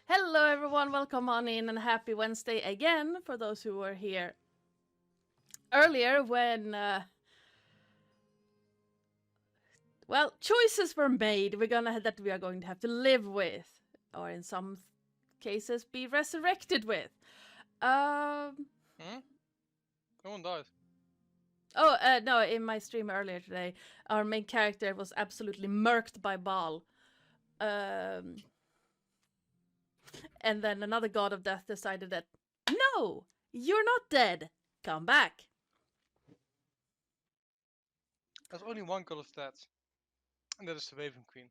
Hello, everyone. Welcome on in and happy Wednesday again for those who were here earlier when, choices were made. That we are going to have to live with, or in some cases, be resurrected with. No one died. No, in my stream earlier today, our main character was absolutely murked by Baal. And then another god of death decided that, no, you're not dead. Come back. There's only one god of death, and that is the Raven Queen.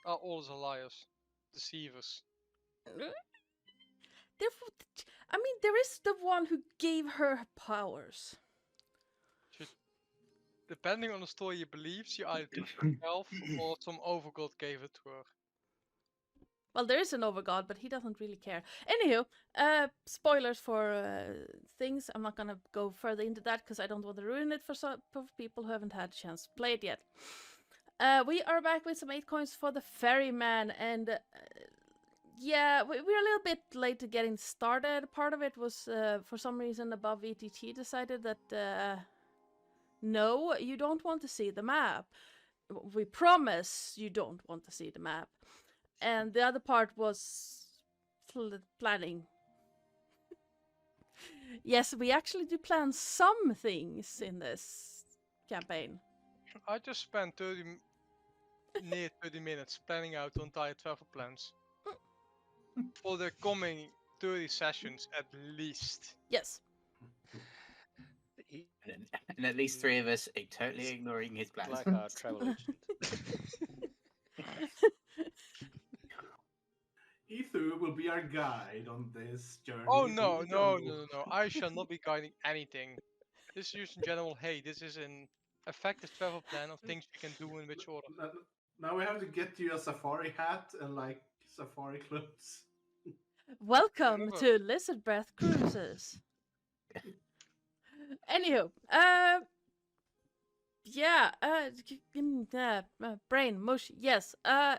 All are liars, deceivers. There is the one who gave her powers. Depending on the story you believe, she either took it herself or some overgod gave it to her. Well, there is an overgod, but he doesn't really care. Anywho, spoilers for things. I'm not gonna go further into that because I don't want to ruin it for people who haven't had a chance to play it yet. We are back with some 8 coins for the Ferryman, and yeah, we're a little bit late to getting started. Part of it was, for some reason, above ETT decided that, no, you don't want to see the map. We promise you don't want to see the map. And the other part was planning. Yes, we actually do plan some things in this campaign. I just spent near 30 minutes planning out the entire travel plans. For the coming 30 sessions at least. Yes. And at least 3 of us are totally ignoring his plans. Like our travel agent. Ethu will be our guide on this journey. Oh no. I shall not be guiding anything. This is used in general. Hey, this is an effective travel plan of things you can do in which order. Now we have to get you a safari hat and like safari clothes. Welcome to Lizardbreath Cruises. Anywho, brain mush. Yes.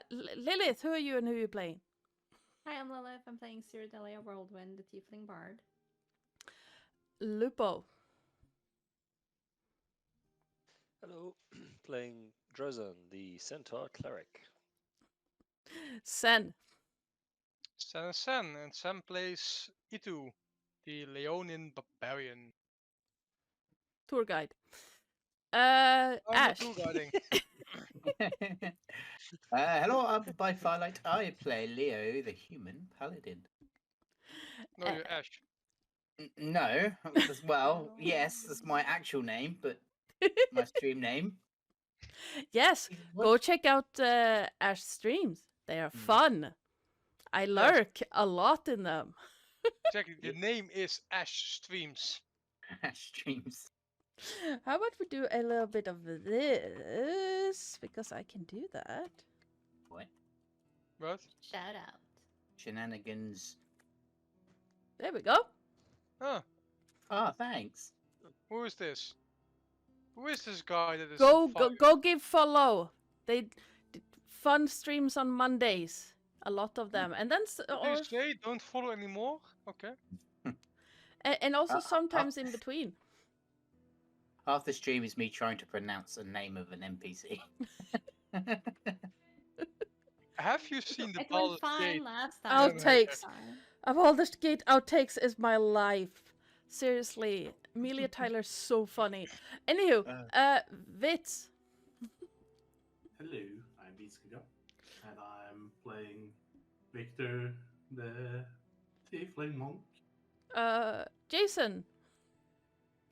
Lilith, who are you and who are you playing? Hi, I'm Lillith. I'm playing Cyrodilia Whirlwind, the Tiefling Bard. Lupo. Hello, playing Drazan, the Centaur Cleric. Sen. Sen, and Sen plays Itu, the Leonin Barbarian. Tour guide. Ash. Ash. Tour guiding. Hello, I'm by Firelight. I play Leo, the human paladin. No, you're Ash. No, well, yes, that's my actual name, but my stream name. Yes, go check out Ash streams. They are fun. I lurk a lot in them. Exactly, the name is Ash Streams. Ash streams. How about we do a little bit of this? Because I can do that. What? What? Shout out. Shenanigans. There we go. Huh. Ah, thanks. Who is this? Who is this guy that is Go give follow. They fun streams on Mondays. A lot of them. And then you say don't follow anymore? Okay. and also sometimes in between. Half the stream is me trying to pronounce a name of an NPC. Have you seen the It went Baldur's fine Gate? last time. Outtakes. Of Baldur's Gate outtakes is my life. Seriously, Amelia Tyler's so funny. Anywho, Vits. Hello, I'm Vitskugga, and I'm playing Victor, the Tiefling monk. Jason.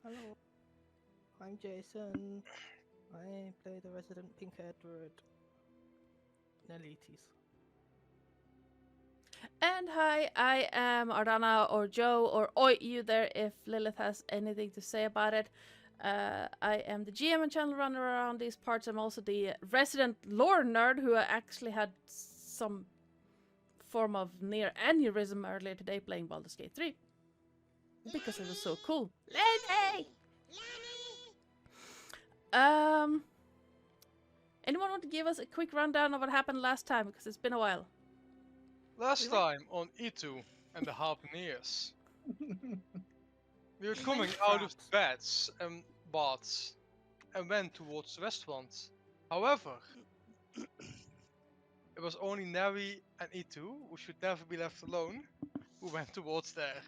Hello, I'm Jason. I play the resident pink-haired druid, Meletis. And hi, I am Ardana or Joe or Oi you there if Lilith has anything to say about it. I am the GM and channel runner around these parts. I'm also the resident lore nerd who actually had some form of near aneurysm earlier today playing Baldur's Gate 3. Because it was so cool. Lenny! Anyone want to give us a quick rundown of what happened last time? Because it's been a while. Last time on E2 and the Harpooneers, we were coming out of the baths and went towards the restaurant. However, it was only Neri and E2, who should never be left alone, who went towards there.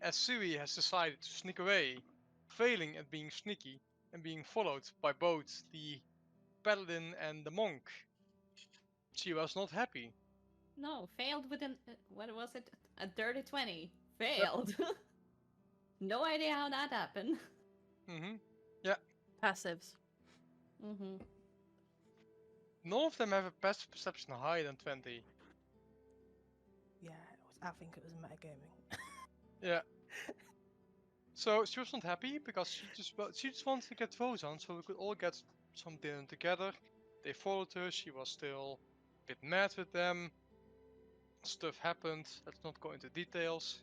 As Sui has decided to sneak away, failing at being sneaky and being followed by both the paladin and the monk. She was not happy. No, failed with an what was it? A dirty 20. Failed. No idea how that happened. Mm-hmm. Passives. Mm-hmm. None of them have a passive perception higher than 20. Yeah, I think it was metagaming. Yeah. So she was not happy because she just wanted to get Vozan so we could all get some dinner together. They followed her. She was still a bit mad with them. Stuff happened. Let's not go into details.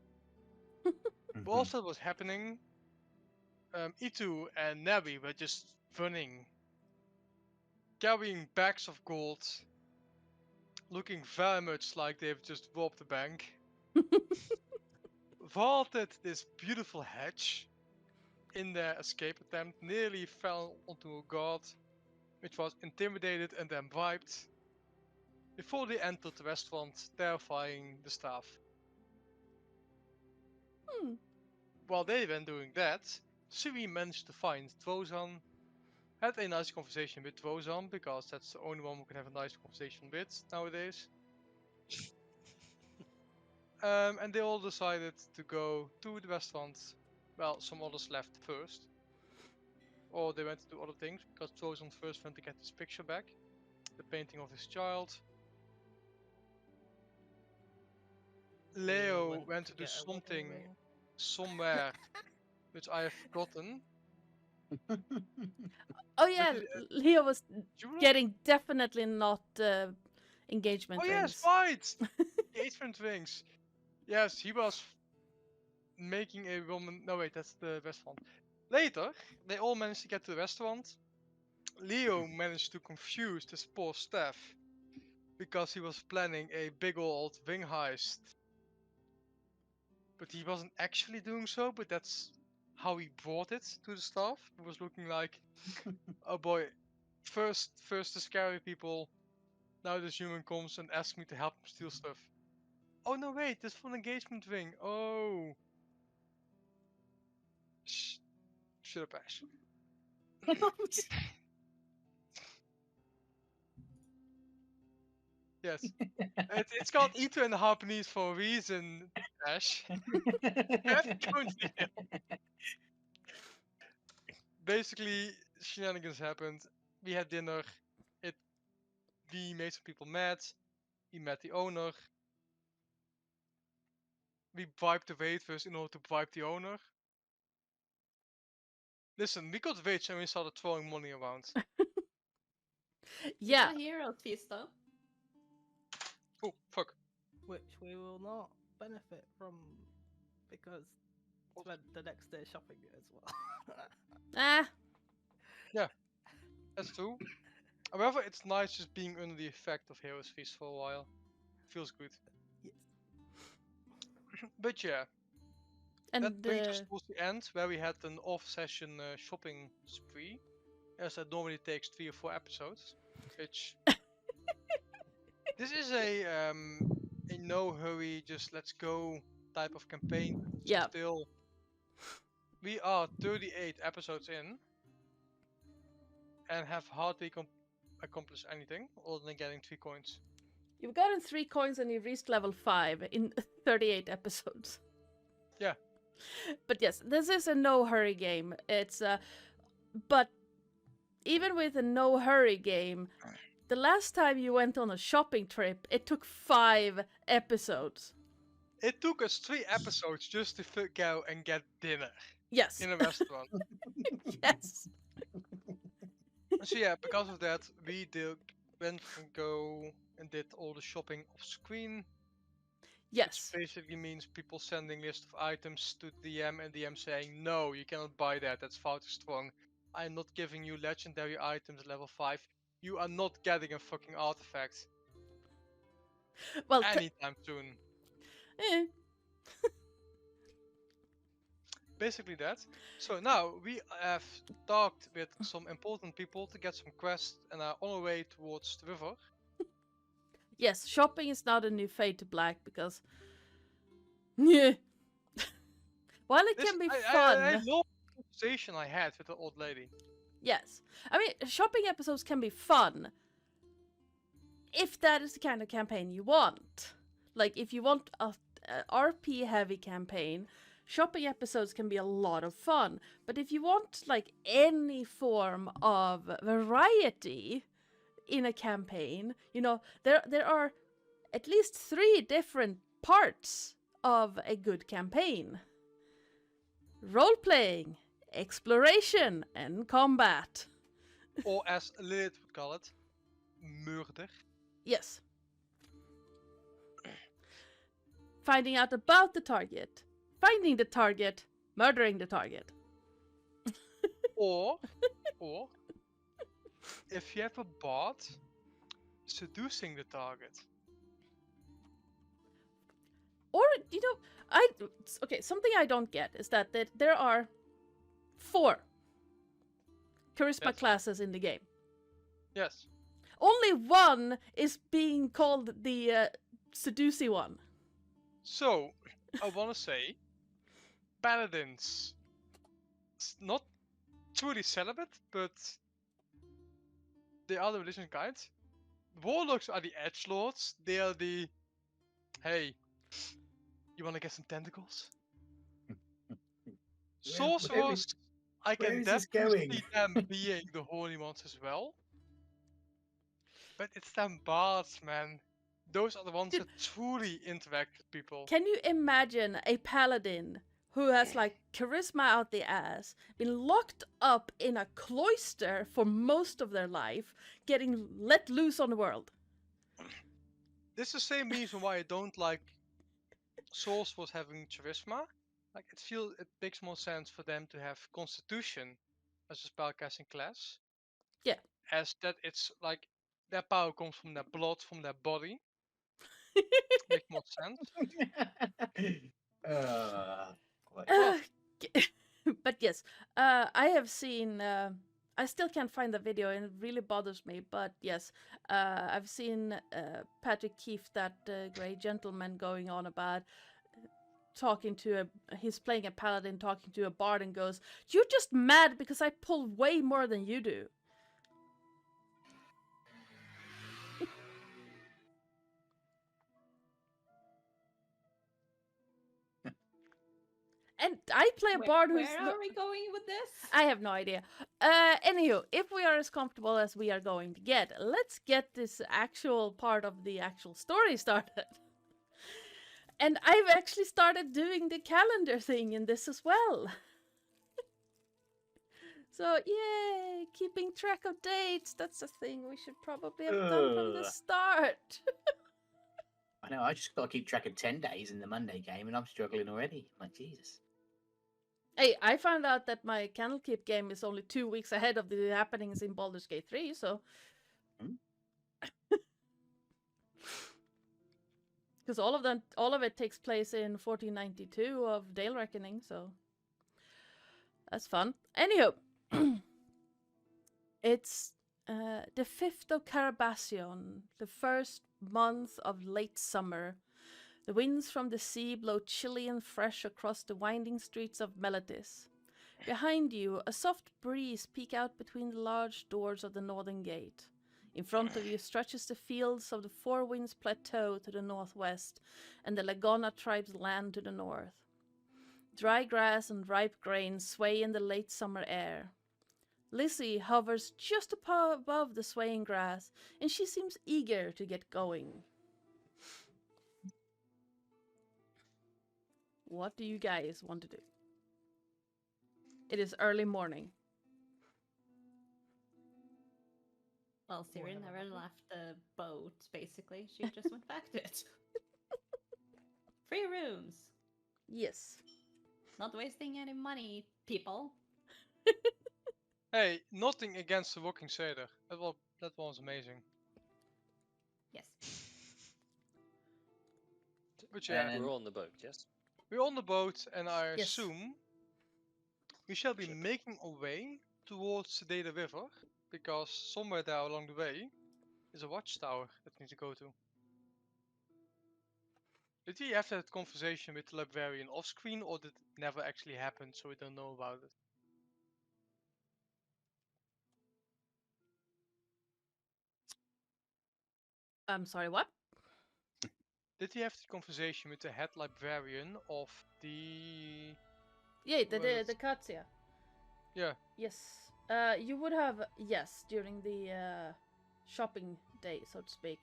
Whilst that was happening, Itu and Nabi were just running, carrying bags of gold, looking very much like they've just robbed the bank. Vaulted this beautiful hedge in their escape attempt, nearly fell onto a guard, which was intimidated and then bribed, before they entered the restaurant, terrifying the staff. Hmm. While they were doing that, Sui managed to find Tvozan, had a nice conversation with Tvozan, because that's the only one who can have a nice conversation with nowadays. And they all decided to go to the restaurant. Well, some others left first. Or they went to do other things, because Tvozan first went to get his picture back. The painting of his child. Leo went to do get a wedding something ring. somewhere, which I have forgotten. Oh yeah, it- Leo was Jura? getting definitely not engagement Oh rings. yes, right! Engagement rings. Yes, he was making a woman. No wait, that's the restaurant. Later, they all managed to get to the restaurant. Leo managed to confuse this poor staff because he was planning a big old ring heist. But he wasn't actually doing so, but that's how he brought it to the staff. It was looking like, oh boy, first the scary people, now this human comes and asks me to help him steal stuff. Oh no wait, this for an engagement ring. Oh. Shut up, Ash. Yes. It's called E2 and the Harpooneers for a reason, Ash. Have to go into detail. Basically, shenanigans happened. We had dinner. We made some people mad. We met the owner. We bribed the waiters in order to bribe the owner. Listen, we got rich and we started throwing money around. Yeah, It's a hero feast though. Oh, fuck. Which we will not benefit from because What? spent the next day shopping as well. ah, That's true. However, it's nice just being under the effect of Heroes Feast for a while. Feels good. Yes. But yeah, and that brings us towards the end, where we had an off-session shopping spree, as that normally takes 3 or 4 episodes. Which this is a no hurry, just let's go type of campaign. yeah, Still, we are 38 episodes in, and have hardly accomplished anything other than getting 3 coins. you've gotten 3 coins and you've reached level 5 in 38 episodes. Yeah. But yes, this is a no hurry game. It's but even with a no hurry game, the last time you went on a shopping trip, it took 5 episodes. It took us 3 episodes just to go and get dinner Yes. in a restaurant. Yes. So yeah, because of that, we went and go and did all the shopping off screen. Yes. Which basically means people sending list of items to DM and DM saying, no, you cannot buy that, that's far too strong. I'm not giving you legendary items level 5. you are not getting a fucking artifact Well, anytime soon. eh, Basically that. So now we have talked with some important people to get some quests and are on our way towards the river. yes, shopping is now the new fade to black because, yeah. While it can be fun, I love the conversation I had with the old lady. yes. I mean, shopping episodes can be fun if that is the kind of campaign you want. Like, if you want a RP heavy campaign, shopping episodes can be a lot of fun. But if you want, like, any form of variety in a campaign, you know, there are at least 3 different parts of a good campaign: role playing, exploration, and combat. Or as Lillith would call it, murder. Yes. Finding out about the target, finding the target, murdering the target. Or if you have a bot, seducing the target. Or, you know, okay, something I don't get is that there are 4 charisma Yes. classes in the game. Yes. Only one is being called the seducey one. So, I wanna say, paladins, not truly celibate, but they are the religion kind. Warlocks are the edgelords. They are the, hey, you wanna get some tentacles? Sorcerers, I where can is this definitely going? see them being the holy ones as well. But it's them bards, man. Those are the ones Dude. that truly interact with people. Can you imagine a paladin who has like charisma out the ass, been locked up in a cloister for most of their life, getting let loose on the world? This is the same reason why I don't like sorcerers having charisma. Like it makes more sense for them to have constitution as a spellcasting class. Yeah. As that it's like their power comes from their blood, from their body. Makes more sense. What? But yes, I have seen. I still can't find the video, and it really bothers me. But yes, I've seen Patrick Keefe, that grey gentleman, going on about talking to he's playing a paladin, talking to a bard, and goes, "You're just mad because I pull way more than you do." And I play a bard who's Where are we going with this? I have no idea. Anywho, if we are as comfortable as we are going to get, let's get this actual part of the actual story started. And I've actually started doing the calendar thing in this as well. So, yay! Keeping track of dates. That's a thing we should probably have done from the Ugh. start. I know, I just got to keep track of 10 days in the Monday game and I'm struggling already. I'm like, Jesus. Hey, I found out that my Candlekeep game is only 2 weeks ahead of the happenings in Baldur's Gate 3, so... Because all of it takes place in 1492 of Dale Reckoning, so... That's fun. Anywho, it's the 5th of Carabasion, the first month of late summer. The winds from the sea blow chilly and fresh across the winding streets of Meletis. Behind you, a soft breeze peeks out between the large doors of the northern gate. In front of you stretches the fields of the Four Winds Plateau to the northwest, and the Lagona tribe's land to the north. Dry grass and ripe grain sway in the late summer air. Lizzie hovers just above the swaying grass, and she seems eager to get going. What do you guys want to do? It is early morning. Well, Siri never left the boat, basically. She just went back to it. Free rooms. Yes. Not wasting any money, people. Hey, nothing against the Walking Sailor. That was amazing. Yes. But And yeah, then- We're on the boat, yes? we're on the boat, and I Yes. assume we shall be Ship. making our way towards the Deyda River, because somewhere there along the way is a watchtower that we need to go to. Did we have that conversation with the librarian off screen, or did it never actually happen, so we don't know about it? I'm sorry, what? Did we have the conversation with the head librarian of the... Yeah, Well, the it's- Katsuya. Yeah, Yes. You would have, yes, during the shopping day, so to speak.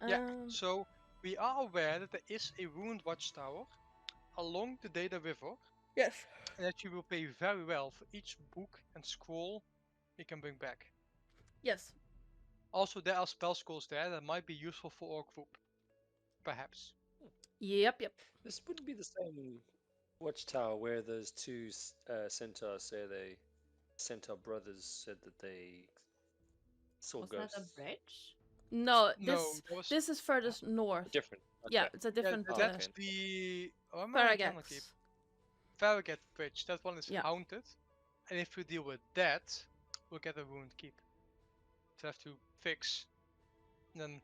yeah. So we are aware that there is a ruined watchtower along the Deyda River, Yes. and that you will pay very well for each book and scroll we can bring back. Yes. Also, there are spell scrolls there that might be useful for our group. Perhaps. Yep. This wouldn't be the same watchtower where those two centaurs say they... Centaur brothers said that they saw Was ghosts. that a bridge? No, No, that was this is furthest north. Different. Yeah, okay. it's a different Oh, that's okay. the... Oh, am I again, okay. Faragax. Farragut Bridge. That one is Yeah. haunted. And if we deal with that, we'll get a ruined keep. To have to fix. And then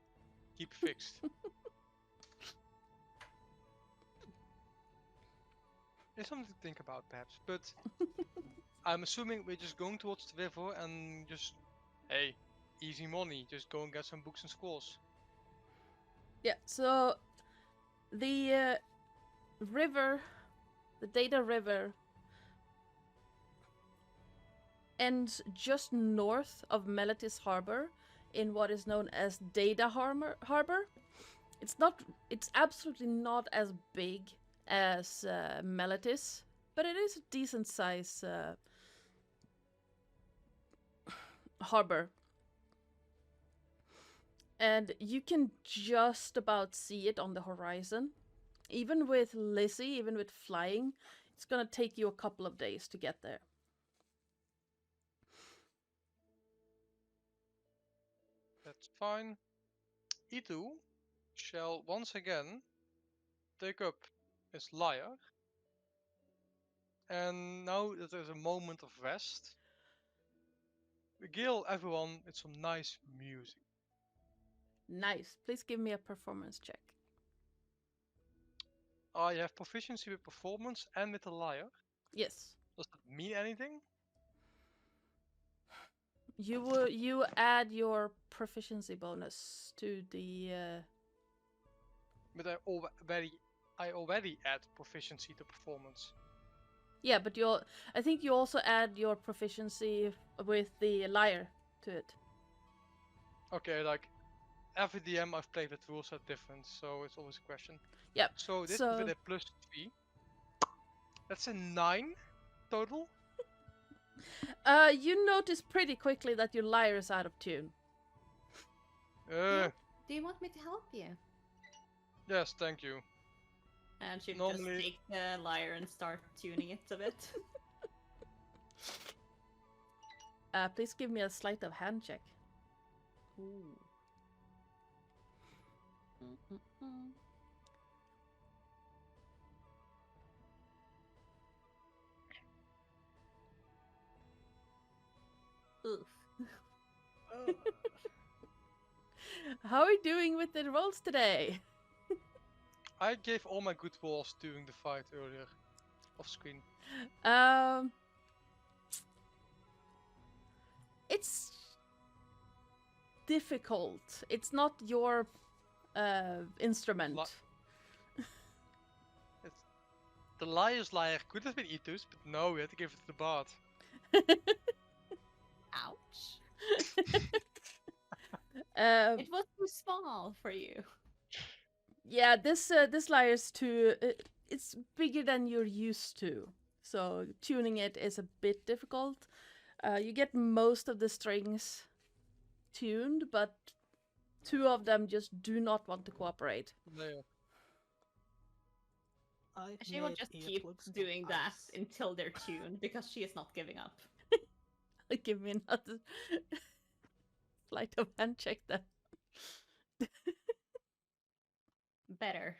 keep fixed. It's something to think about, perhaps. But I'm assuming we're just going towards the river and just, hey, easy money. Just go and get some books and scrolls. Yeah, so the river, the Deyda River, ends just north of Meletis Harbor in what is known as Deyda Harbor. It's absolutely not as big as Meletis, but it is a decent size harbor. And you can just about see it on the horizon. Even with Lizzie, even with flying, it's gonna take you a couple of days to get there. That's fine. Itu shall once again take up his lyre. And now that there's a moment of rest, regale everyone with some nice music. Nice. Please give me a performance check. I have proficiency with performance and with the lyre. Yes. Does that mean anything? You add your proficiency bonus to the But I already add proficiency to performance. yeah, but I think you also add your proficiency with the lyre to it. Okay, like every DM I've played with rules are different, so it's always a question. Yep. So this So- with a +3. That's a 9 total. You notice pretty quickly that your lyre is out of tune. Uh, Do you want me to help you? yes, thank you. And she'd Normally- just take the lyre and start tuning it a bit. Please give me a sleight of hand check. Ooh. Oof. Oh, How are you doing with the rolls today? I gave all my good rolls during the fight earlier, off screen. It's difficult. It's not your instrument. The liar's lyre could have been Itu's, but no, we had to give it to the bard. Ouch. Um, It was too small for you. yeah, this lyre's too. It's bigger than you're used to, so tuning it is a bit difficult. You get most of the strings tuned, but two of them just do not want to cooperate. Yeah. I've She will made just keep earplugs of doing that ice. until they're tuned because she is not giving up. Give me another sleight of hand check then. Better.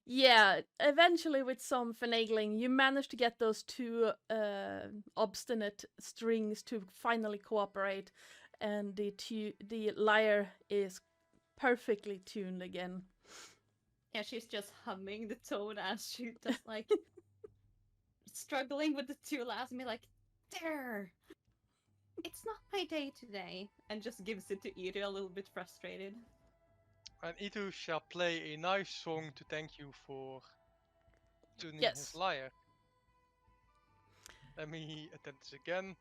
Yeah, eventually with some finagling, you manage to get those two obstinate strings to finally cooperate, and the lyre is perfectly tuned again. Yeah, she's just humming the tone as she just like struggling with the two last and be like, there! It's not my day today. And just gives it to Iri a little bit frustrated. And Itu shall play a nice song to thank you for tuning his Yes. lyre. Let me attempt this again.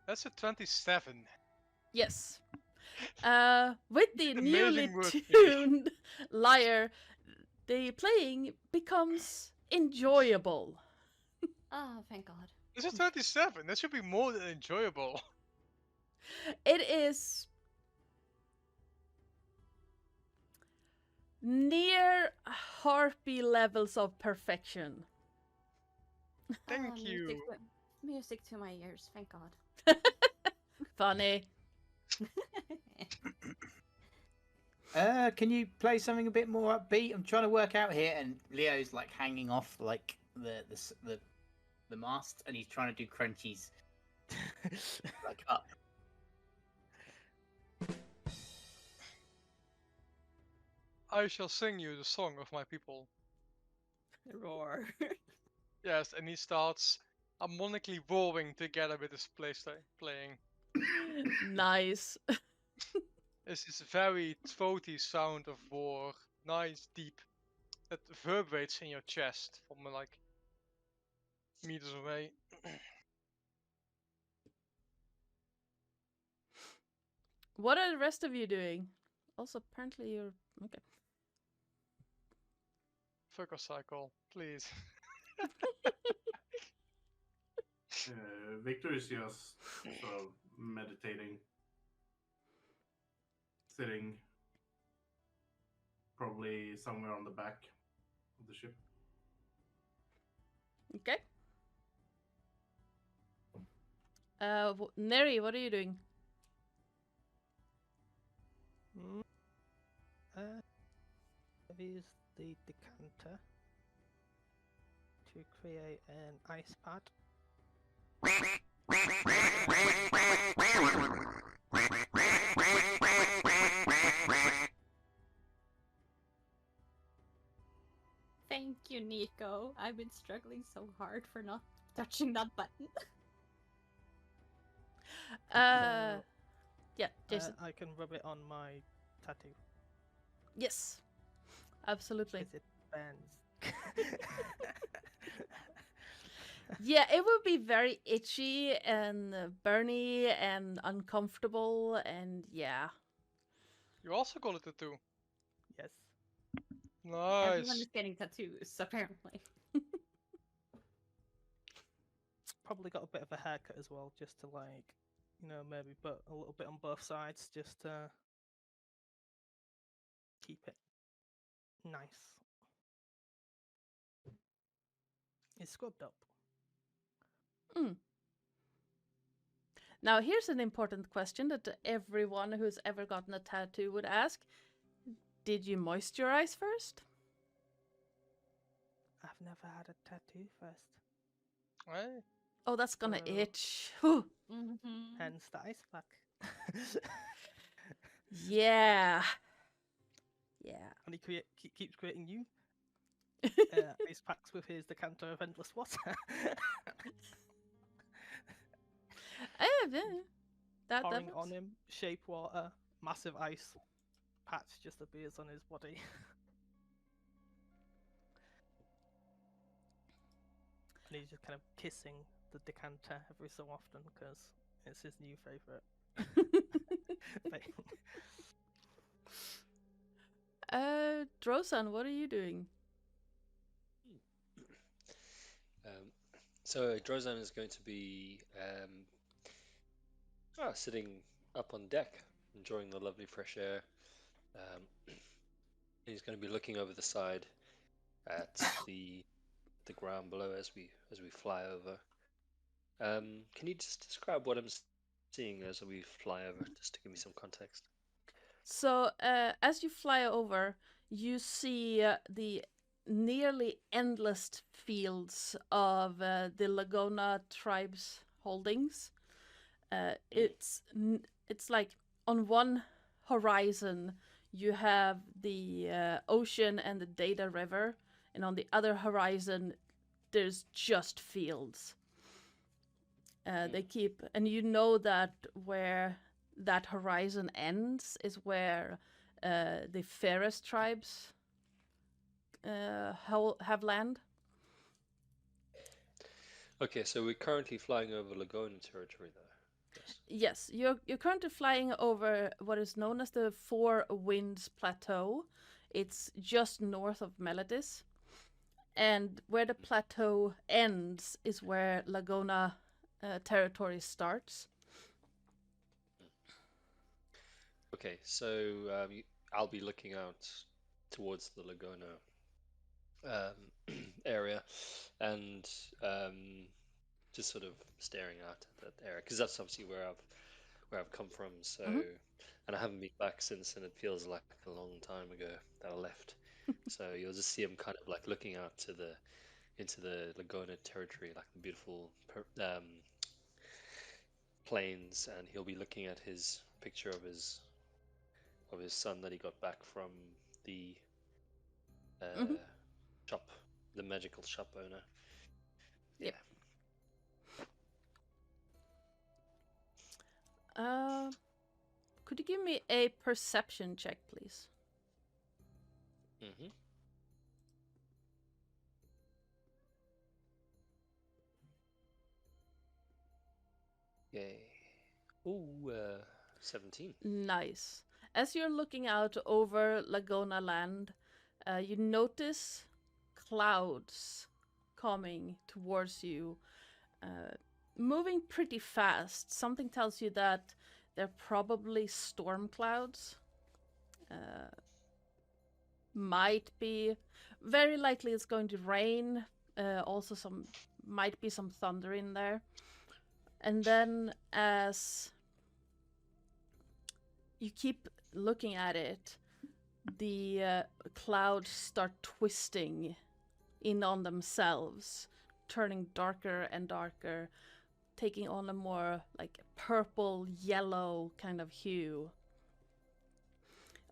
That's a 27. Yes. With the Amazing newly work, Iri. tuned lyre, the playing becomes enjoyable. Oh, thank God. This is 27. That should be more than enjoyable. It is near harpy levels of perfection. Thank Ah, you. Music to my ears, thank God. Funny. Can you play something a bit more upbeat? I'm trying to work out here, and Leo's like hanging off like the mast, and he's trying to do crunchies like up. I shall sing you the song of my people. Roar. Yes, and he starts harmonically roaring together with his playing. Nice. It's this very throaty sound of roar, nice, deep, that reverberates in your chest from like meters away. What are the rest of you doing? Also, apparently you're okay. Fuck a cycle, please. Victor is just sort of meditating, sitting probably somewhere on the back of the ship. Okay. Neri, what are you doing? I've used the decanter to create an ice pad. Thank you, Nico. I've been struggling so hard for not touching that button. Yeah, Jason. I can rub it on my tattoo Yes. Absolutely. because it bends. Yeah, it would be very itchy and burny and uncomfortable, and yeah. You also got a tattoo. Yes. Everyone Nice. is getting tattoos, apparently. Probably got a bit of a haircut as well, just to like, maybe put a little bit on both sides, just to keep it nice. It's scrubbed up. Now, here's an important question that everyone who's ever gotten a tattoo would ask. Did you moisturize first? I've never had a tattoo first, Hey. Oh, that's gonna So- itch. Whew. Mm-hmm. hence the ice pack. Yeah. Yeah. And he keeps creating new ice packs with his decanter of endless water. That Pouring works. on him, shape water, massive ice patch just appears on his body. And he's just kind of kissing the decanter every so often because it's his new favourite thing. Drosan, what are you doing? So Drozan is going to be sitting up on deck, enjoying the lovely fresh air. He's going to be looking over the side at the ground below as we fly over. Can you just describe what I'm seeing as we fly over, just to give me some context? So, as you fly over, you see the nearly endless fields of the Lagona tribe's holdings. It's like on one horizon you have the ocean and the Deyda River, and on the other horizon there's just fields. They keep, and you know that where that horizon ends is where the fairest tribes have land. Okay, so we're currently flying over Lagona territory, though. Yes, Yes. you're currently flying over what is known as the Four Winds Plateau. It's just north of Meletis, and where the plateau ends is where Lagona territory starts. Okay, so I'll be looking out towards the Lagona area, and just sort of staring out at that area, because that's obviously where I've come from. So, and I haven't been back since, and it feels like a long time ago that I left. So you'll just see him kind of like looking out into the Lagona territory, like the beautiful plains, and he'll be looking at his picture of his son that he got back from the shop, the magical shop owner. Yeah. Yep. Could you give me a perception check, please? Mm-hmm. Yay. Ooh, 17. Nice. As you're looking out over Lagona land, you notice clouds coming towards you, moving pretty fast. Something tells you that they're probably storm clouds. Might be, very likely it's going to rain. Also, might be some thunder in there. And then as you keep looking at it, the clouds start twisting in on themselves, turning darker and darker, taking on a more like purple yellow kind of hue,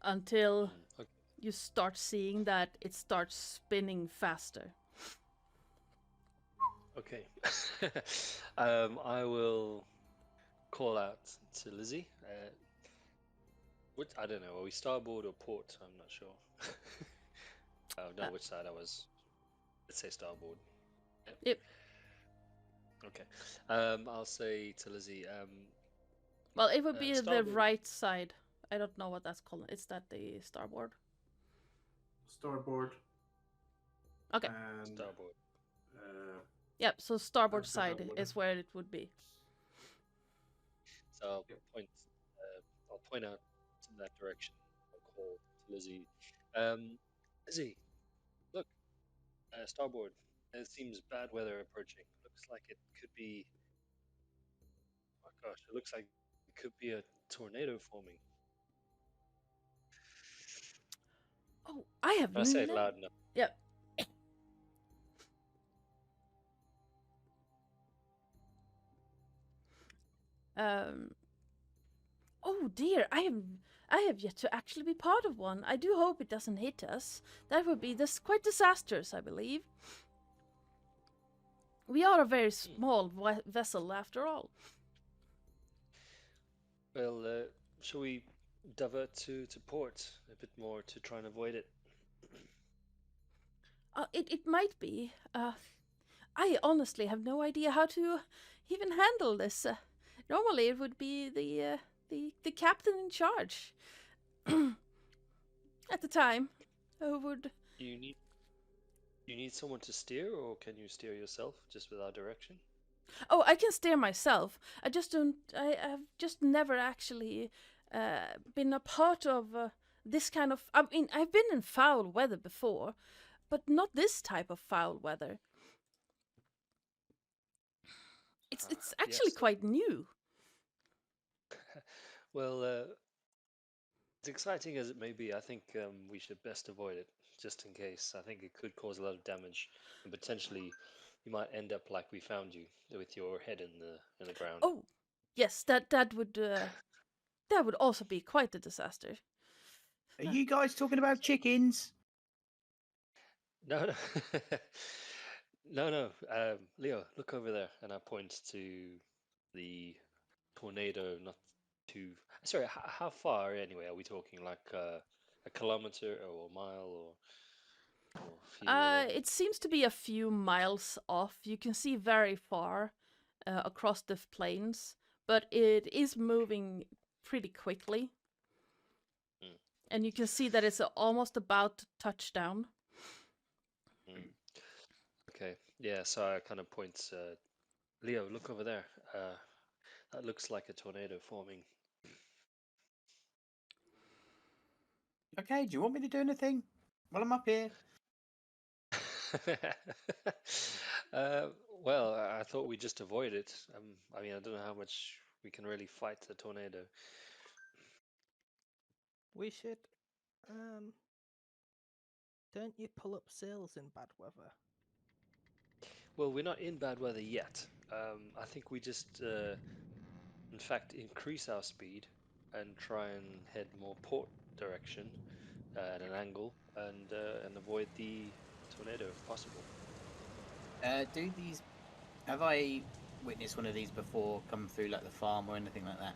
until Okay. you start seeing that it starts spinning faster. Okay. I will call out to Lizzie. I don't know. Are we starboard or port? I'm not sure. I don't know which side I was. Let's say starboard. Yep. Okay. I'll say to Lizzie. Well, it would be the starboard. right side. I don't know what that's called. Is that the starboard? Starboard. Okay. And Starboard. Yep. So starboard I forgot side what is where it would be. So I'll point out to that direction. I'll call to Lizzie. Lizzie, look, starboard. It seems bad weather approaching. Looks like it could be. Oh my gosh, it looks like it could be a tornado forming. Oh, I have Can I say it loud enough? Yep. Oh dear, I have yet to actually be part of one. I do hope it doesn't hit us. That would be quite disastrous, I believe. We are a very small vessel, after all. Well, shall we divert to port a bit more to try and avoid it? It might be. I honestly have no idea how to even handle this. Normally, it would be the captain in charge at the time who would. You need someone to steer, or can you steer yourself just without direction? Oh, I can steer myself. I just don't. I have just never actually been a part of this kind of. I mean, I've been in foul weather before, but not this type of foul weather. It's actually Yes. quite new. Well, as exciting as it may be, I think we should best avoid it, just in case. I think it could cause a lot of damage, and potentially you might end up like we found you, with your head in the ground. Oh, yes, that would also be quite a disaster. Are you guys talking about chickens? No, no, no, no. Leo, look over there, and I point to the tornado. Not too. Sorry, how far anyway are we talking? Like a kilometer or a mile or a few away? It seems to be a few miles off. You can see very far across the plains, but it is moving pretty quickly. Mm. And you can see that it's almost about to touch down. Mm. Okay, yeah. So I kind of point. Leo, look over there. That looks like a tornado forming. Okay, do you want me to do anything while I'm up here? uh, well, I thought we just avoid it. I mean, I don't know how much we can really fight a tornado. We should. Don't you pull up sails in bad weather? Well, we're not in bad weather yet. I think we just, in fact, increase our speed and try and head more port direction at an angle and avoid the tornado if possible. Do these? Have I witnessed one of these before? Come through like the farm or anything like that?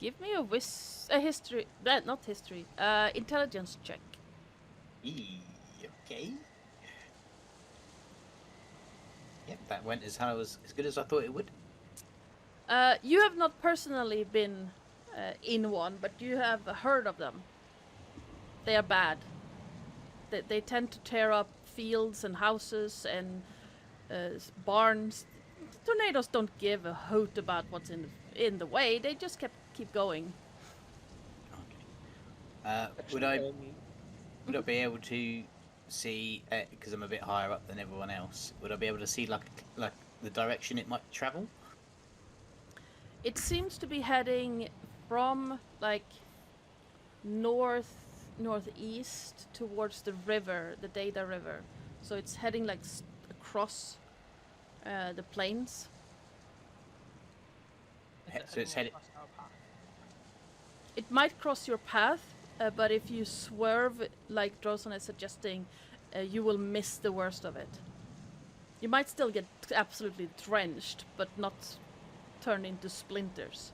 Give me a history, not history, intelligence check. Okay. Yep, that went as good as I thought it would. You have not personally been in one, but you have heard of them. They are bad. They tend to tear up fields and houses and barns. Tornadoes don't give a hoot about what's in the way. They just keep going. Okay. Would Actually, I be able to see, because I'm a bit higher up than everyone else? Would I be able to see like the direction it might travel? It seems to be heading from like northeast towards the river, the Deyda River. So it's heading like across the plains. So it's headed. across our path? It might cross your path, but if you swerve, like Droson is suggesting, you will miss the worst of it. You might still get absolutely drenched, but not turn into splinters.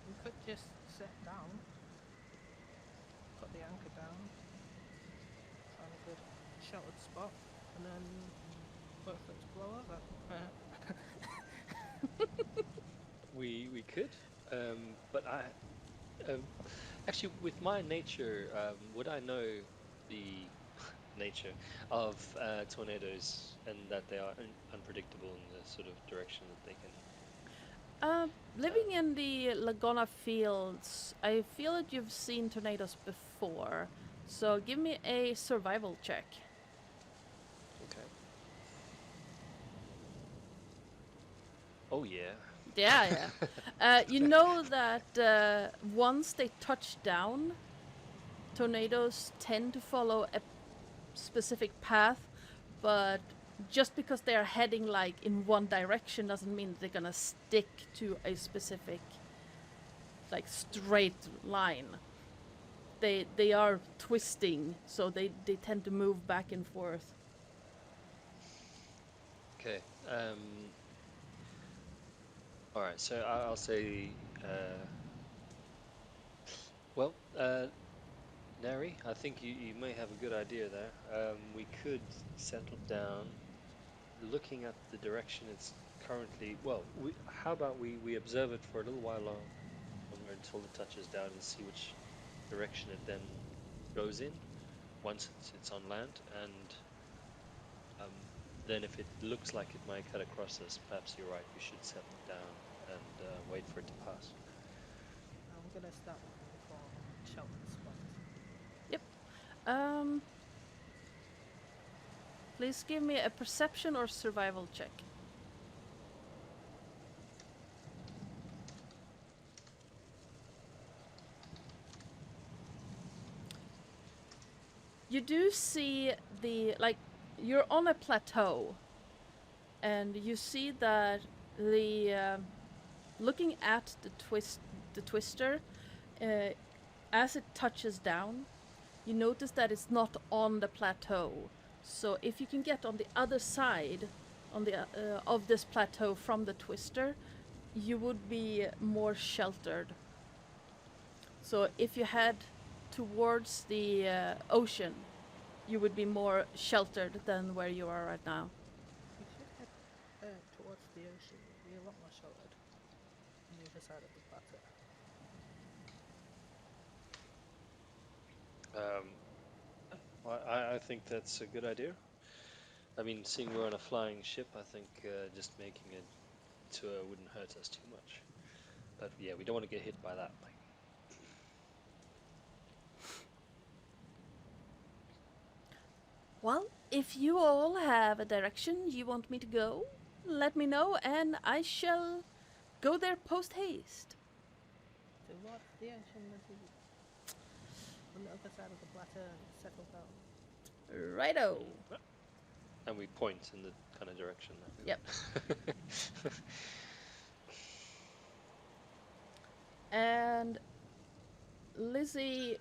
We could just sit down, put the anchor down, find a good sheltered spot, and then wait for it to blow over. we could, but actually with my nature, would I know the nature of tornadoes and that they are unpredictable in the sort of direction that they can. Living in the Laguna fields, I feel that you've seen tornadoes before. So give me a survival check. Okay. Oh yeah. Yeah. You know that once they touch down, tornadoes tend to follow a specific path, but just because they are heading like in one direction doesn't mean that they're gonna stick to a specific like straight line. They are twisting, so they tend to move back and forth. Okay. All right. So I'll say. Well, Neri, I think you may have a good idea there. We could settle down, looking at the direction it's currently. Well, how about we observe it for a little while longer until it touches down and see which direction it then goes in once it's on land, and then if it looks like it might cut across us, perhaps you're right. We should settle down and wait for it to pass. I'm gonna start looking for sheltered spots. Yep. Please give me a perception or survival check. You do see you're on a plateau, and you see that looking at the twister, as it touches down, you notice that it's not on the plateau. So if you can get on the other side of this plateau from the twister, you would be more sheltered. So if you head towards the ocean, you would be more sheltered than where you are right now. We should head towards the ocean. We'll be a lot more sheltered on the other side of the plateau. Well, I think that's a good idea. I mean, seeing we're on a flying ship, I think just making it tour wouldn't hurt us too much. But yeah, we don't want to get hit by that thing. Well, if you all have a direction you want me to go, let me know and I shall go there post haste. Towards the ocean, on the other side of the plateau, and settle down. Righto. And we point in the kind of direction. Yep. And Lizzie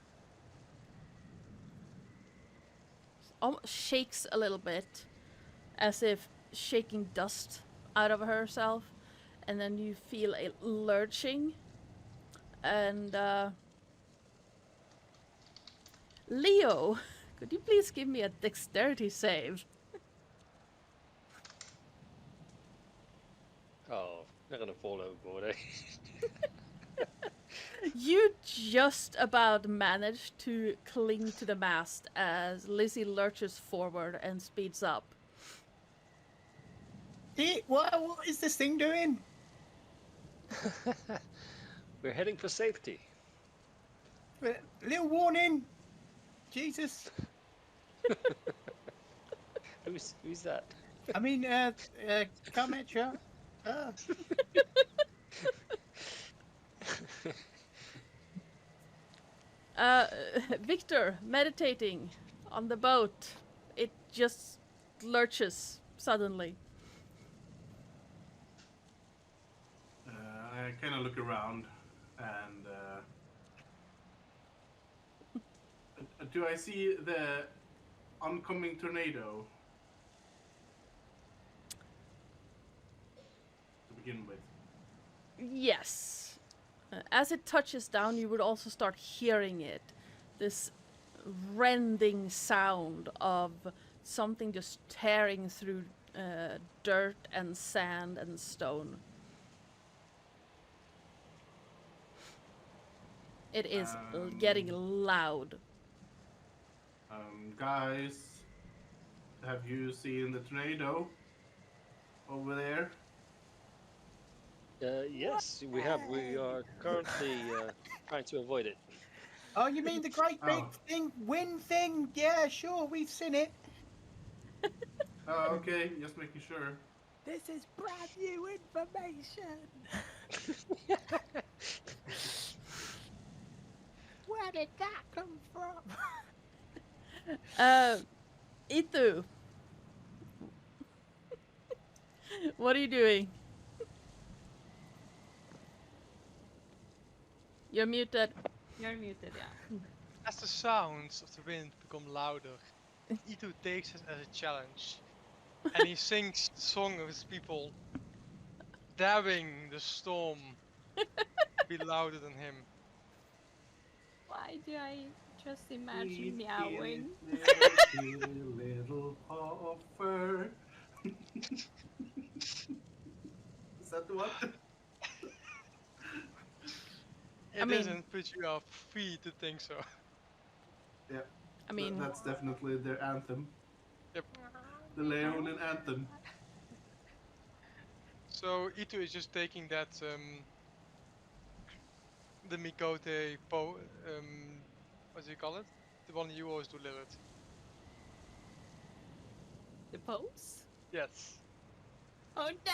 shakes a little bit, as if shaking dust out of herself, and then you feel a lurching. And Leo, could you please give me a dexterity save? Oh, they're gonna fall overboard, eh? You just about manage to cling to the mast as Lizzie lurches forward and speeds up. What is this thing doing? We're heading for safety. Little warning. Jesus. Who's that? I mean, Carmetra. Victor, meditating on the boat. It just lurches suddenly. I kind of look around and do I see the oncoming tornado to begin with? Yes. As it touches down, you would also start hearing it. This rending sound of something just tearing through dirt and sand and stone. It is getting loud. Guys, have you seen the tornado over there? Yes, we have. We are currently trying to avoid it. Oh, you mean the great big wind thing? Yeah, sure, we've seen it. Oh, okay, just making sure. This is brand new information. Where did that come from? Itu. What are you doing? You're muted. You're muted, yeah. As the sounds of the wind become louder, Itu takes it as a challenge, and he sings the song of his people, daring the storm to be louder than him. Why do I just imagine meowing? Little paw of fur. Is that the one? It mean- doesn't put you off free to think so. Yeah. I mean, That's definitely their anthem. Yep. The Leonin anthem. So Itu is just taking that the Mikote what do you call it? The one you always do, Lilith. The pose? Yes. Oh no!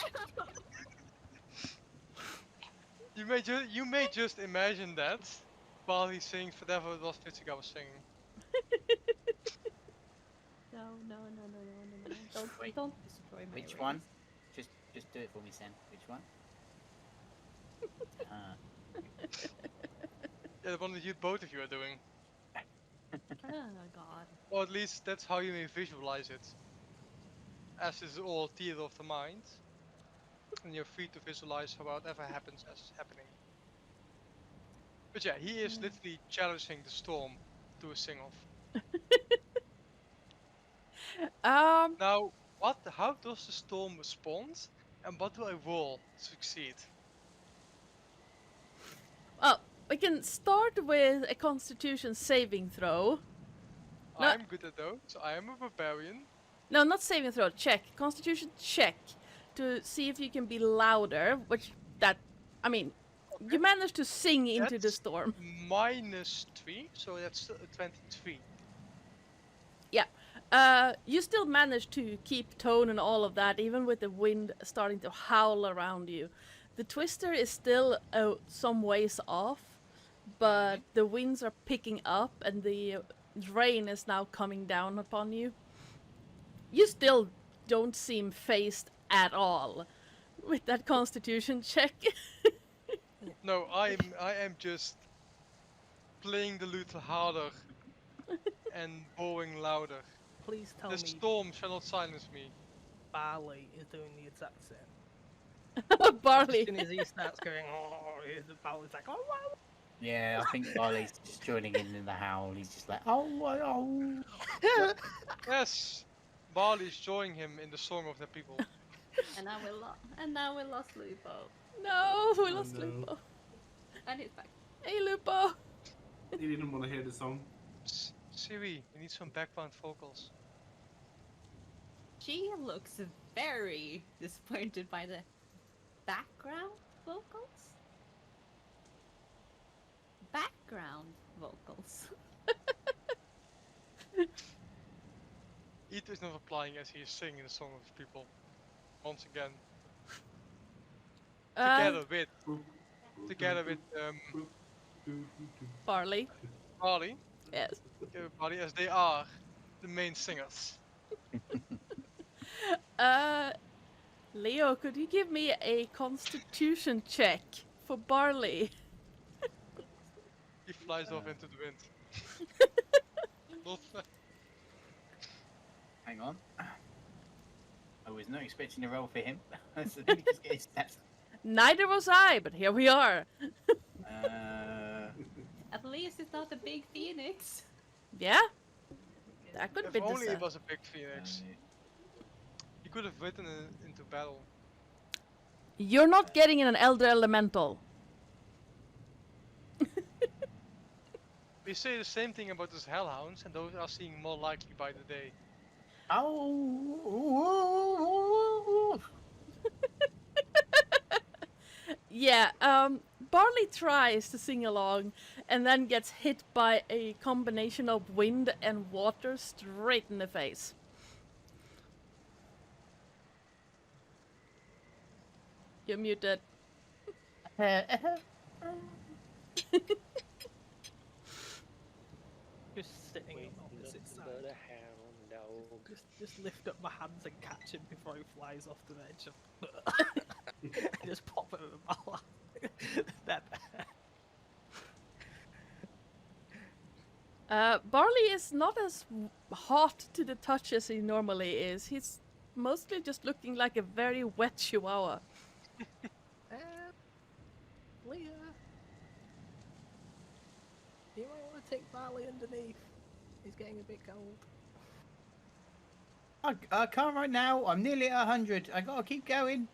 You may just imagine that while he sings whatever it was Vitskugga was singing. No, no, no, no, no, no, no. Don't, Wait, don't destroy my Which rings. one? Just do it for me, Sen. Which one? Yeah, the one that you both of you are doing. Oh god. Or at least that's how you may visualize it. As is all theater of the mind. And you're free to visualize whatever happens as happening. But yeah, he is literally challenging the storm to a sing-off. Now, how does the storm respond? And what do I roll to succeed? Well, we can start with a Constitution saving throw. No. I'm good at those. I am a barbarian. No, not saving throw. Check. Constitution check to see if you can be louder. You managed to sing into the That's storm. -3, so that's 23. You still manage to keep tone and all of that, even with the wind starting to howl around you. The twister is still some ways off, but the winds are picking up and the rain is now coming down upon you. You still don't seem phased at all with that Constitution check. No, I am just playing the lute harder and bowing louder. Please tell The me storm shall not silence me. Barley is doing the exact same. Barley. As soon as he starts going, oh, Barley's like, oh, wow. Yeah, I think Barley's just joining in the howl. He's just like, oh. Yes, Barley is joining him in the song of the people. And now we lost Lupo. No, we Oh, lost no. Lupo. And he's back. Hey, Lupo. He didn't want to hear the song. Siri, we need some background vocals. She looks very disappointed by the background vocals. Background vocals. Ito is not replying as he is singing the song of the people. Once again. Together with Barley. Barley, Yes. everybody, as they are the main singers. Leo, could you give me a Constitution check for Barley? He flies off into the wind. Not Hang on. I was not expecting a roll for him. So let me just get his stats. Neither was I, but here we are. At least it's not a big phoenix. Yeah? That could If be only it decided. was a big phoenix. He could have written it into battle. You're not getting an Elder Elemental. We say the same thing about those hellhounds, and those are seen more likely by the day. Oh. Yeah, Barley tries to sing along and then gets hit by a combination of wind and water straight in the face. You're muted. Just sitting on the opposite side. Just lift up my hands and catch him before he flies off the edge. And just pop him in my lap. That. Barley is not as hot to the touch as he normally is. He's mostly just looking like a very wet chihuahua. Leah. You might want to take Barley underneath. He's getting a bit cold. I can't right now. I'm nearly at 100. I gotta keep going.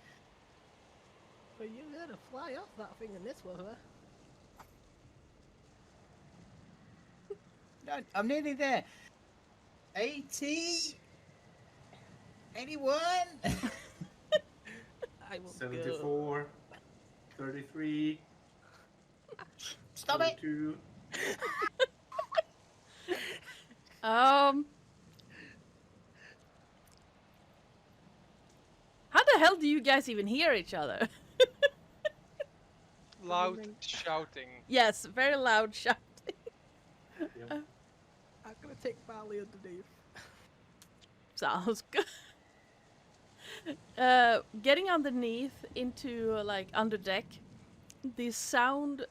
But you're gonna fly off that thing in this weather. No, I'm nearly there. 80. 81. I will 74. 33. Stop it. 32. the hell do you guys even hear each other? Loud Ring. shouting. Yes, very loud shouting. Yep. I'm gonna take Barley underneath. Sounds good. Getting underneath into like under deck, the sound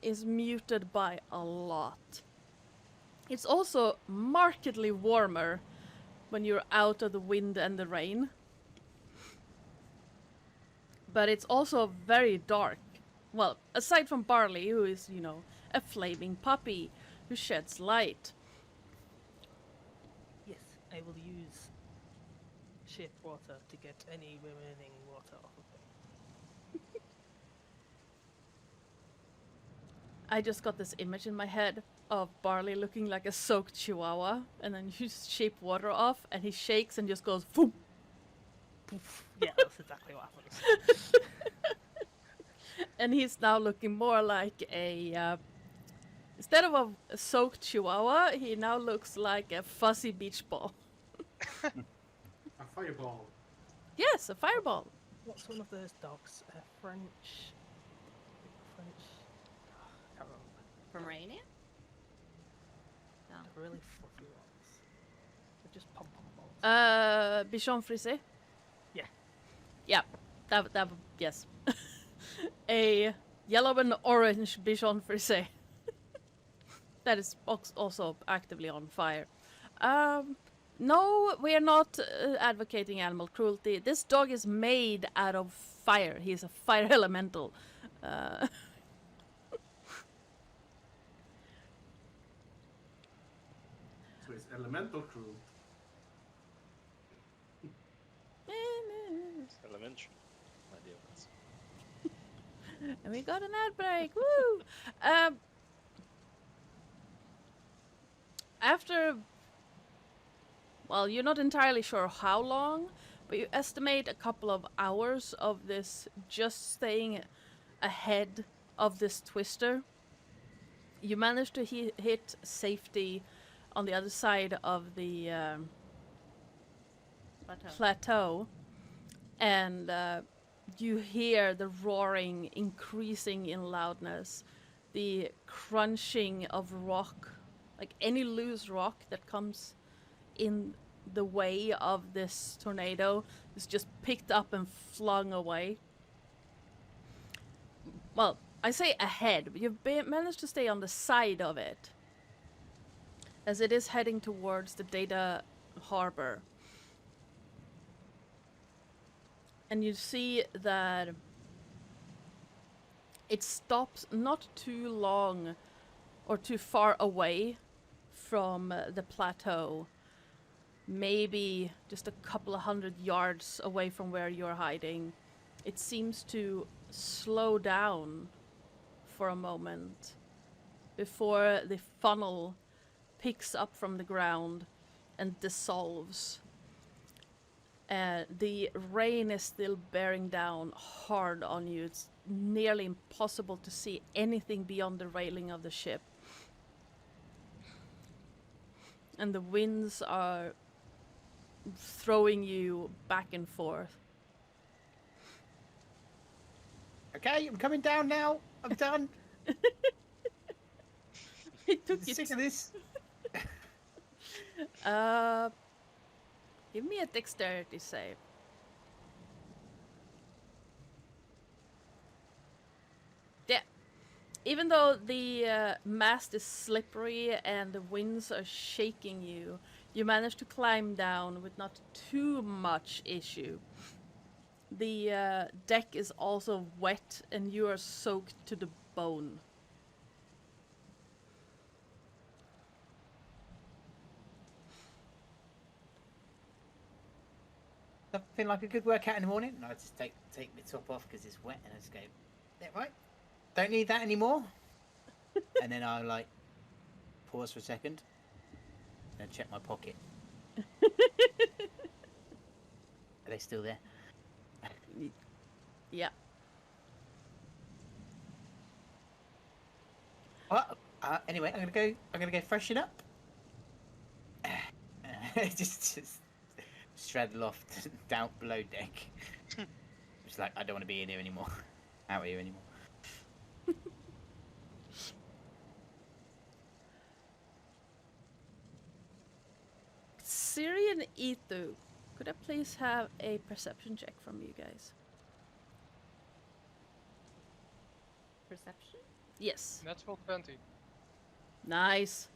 is muted by a lot. It's also markedly warmer when you're out of the wind and the rain. But it's also very dark. Well, aside from Barley, who is, you know, a flaming puppy who sheds light. Yes, I will use ship water to get any remaining water off of it. I just got this image in my head of Barley looking like a soaked chihuahua, and then you just shape water off, and he shakes and just goes, "Phoom!" Poof. Yeah, that's exactly what happens. And he's now looking more like a, instead of a soaked chihuahua, he now looks like a fuzzy beach ball. A fireball. Yes, a fireball. What's one of those dogs? A French. Can't remember. Pomeranian? No. The really fluffy ones. They're just pom pom balls. Bichon frisé? Yeah. Yeah, that yes. A yellow and orange Bichon frisé. That is also actively on fire. No, we are not advocating animal cruelty. This dog is made out of fire. He's a fire elemental. So it's elemental crew. It's elementary. My dear ones. And we got an ad break. Woo! After, well, you're not entirely sure how long, but you estimate a couple of hours of this just staying ahead of this twister. You manage to hit safety on the other side of the plateau, and you hear the roaring increasing in loudness, the crunching of rock, like any loose rock that comes in the way of this tornado is just picked up and flung away. Well, I say ahead, but you've managed to stay on the side of it, as it is heading towards the Deyda Harbor. And you see that it stops not too long or too far away from the plateau. Maybe just a couple of 100 yards away from where you're hiding. It seems to slow down for a moment before the funnel picks up from the ground and dissolves. The rain is still bearing down hard on you. It's nearly impossible to see anything beyond the railing of the ship. And the winds are throwing you back and forth. Okay, I'm coming down now. I'm done. It took you Sick of this. Give me a dexterity save. Yeah. Even though the mast is slippery and the winds are shaking you, you manage to climb down with not too much issue. The deck is also wet and you are soaked to the bone. Something like a good workout in the morning. And I just take my top off because it's wet, and I just go, yeah, right. Don't need that anymore. And then I like pause for a second and check my pocket. Are they still there? Yeah. Well, anyway, I'm gonna go freshen up. just straddle off down below deck. It's like, I don't want to be in here anymore. Out here anymore. Siri and Ethu, could I please have a perception check from you guys? Perception? Yes. Natural 20. Nice.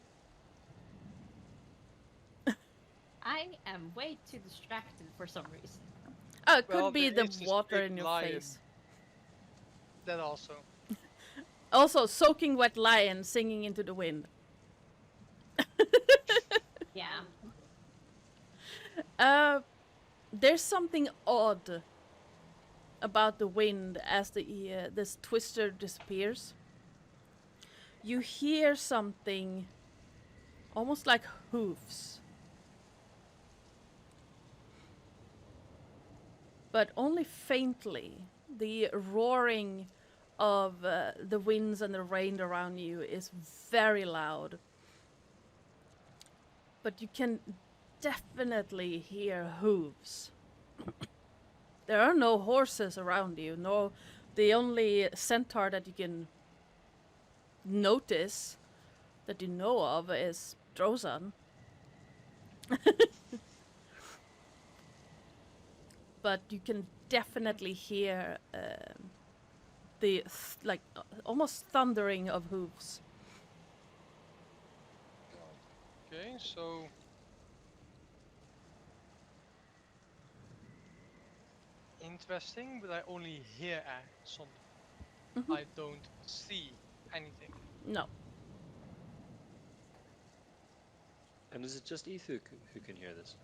I am way too distracted for some reason. Oh, it could Well, be there the is this water big in your lion. face. That also. Also, soaking wet lion singing into the wind. Yeah. There's something odd about the wind as the this twister disappears. You hear something almost like hooves, but only faintly. The roaring of the winds and the rain around you is very loud, but you can definitely hear hooves. There are no horses around you. No, the only centaur that you can notice that you know of is Drozan. But you can definitely hear the almost thundering of hooves. Okay, so interesting, but I only hear something. Mhm. I don't see anything. No. And is it just Ethu who can hear this?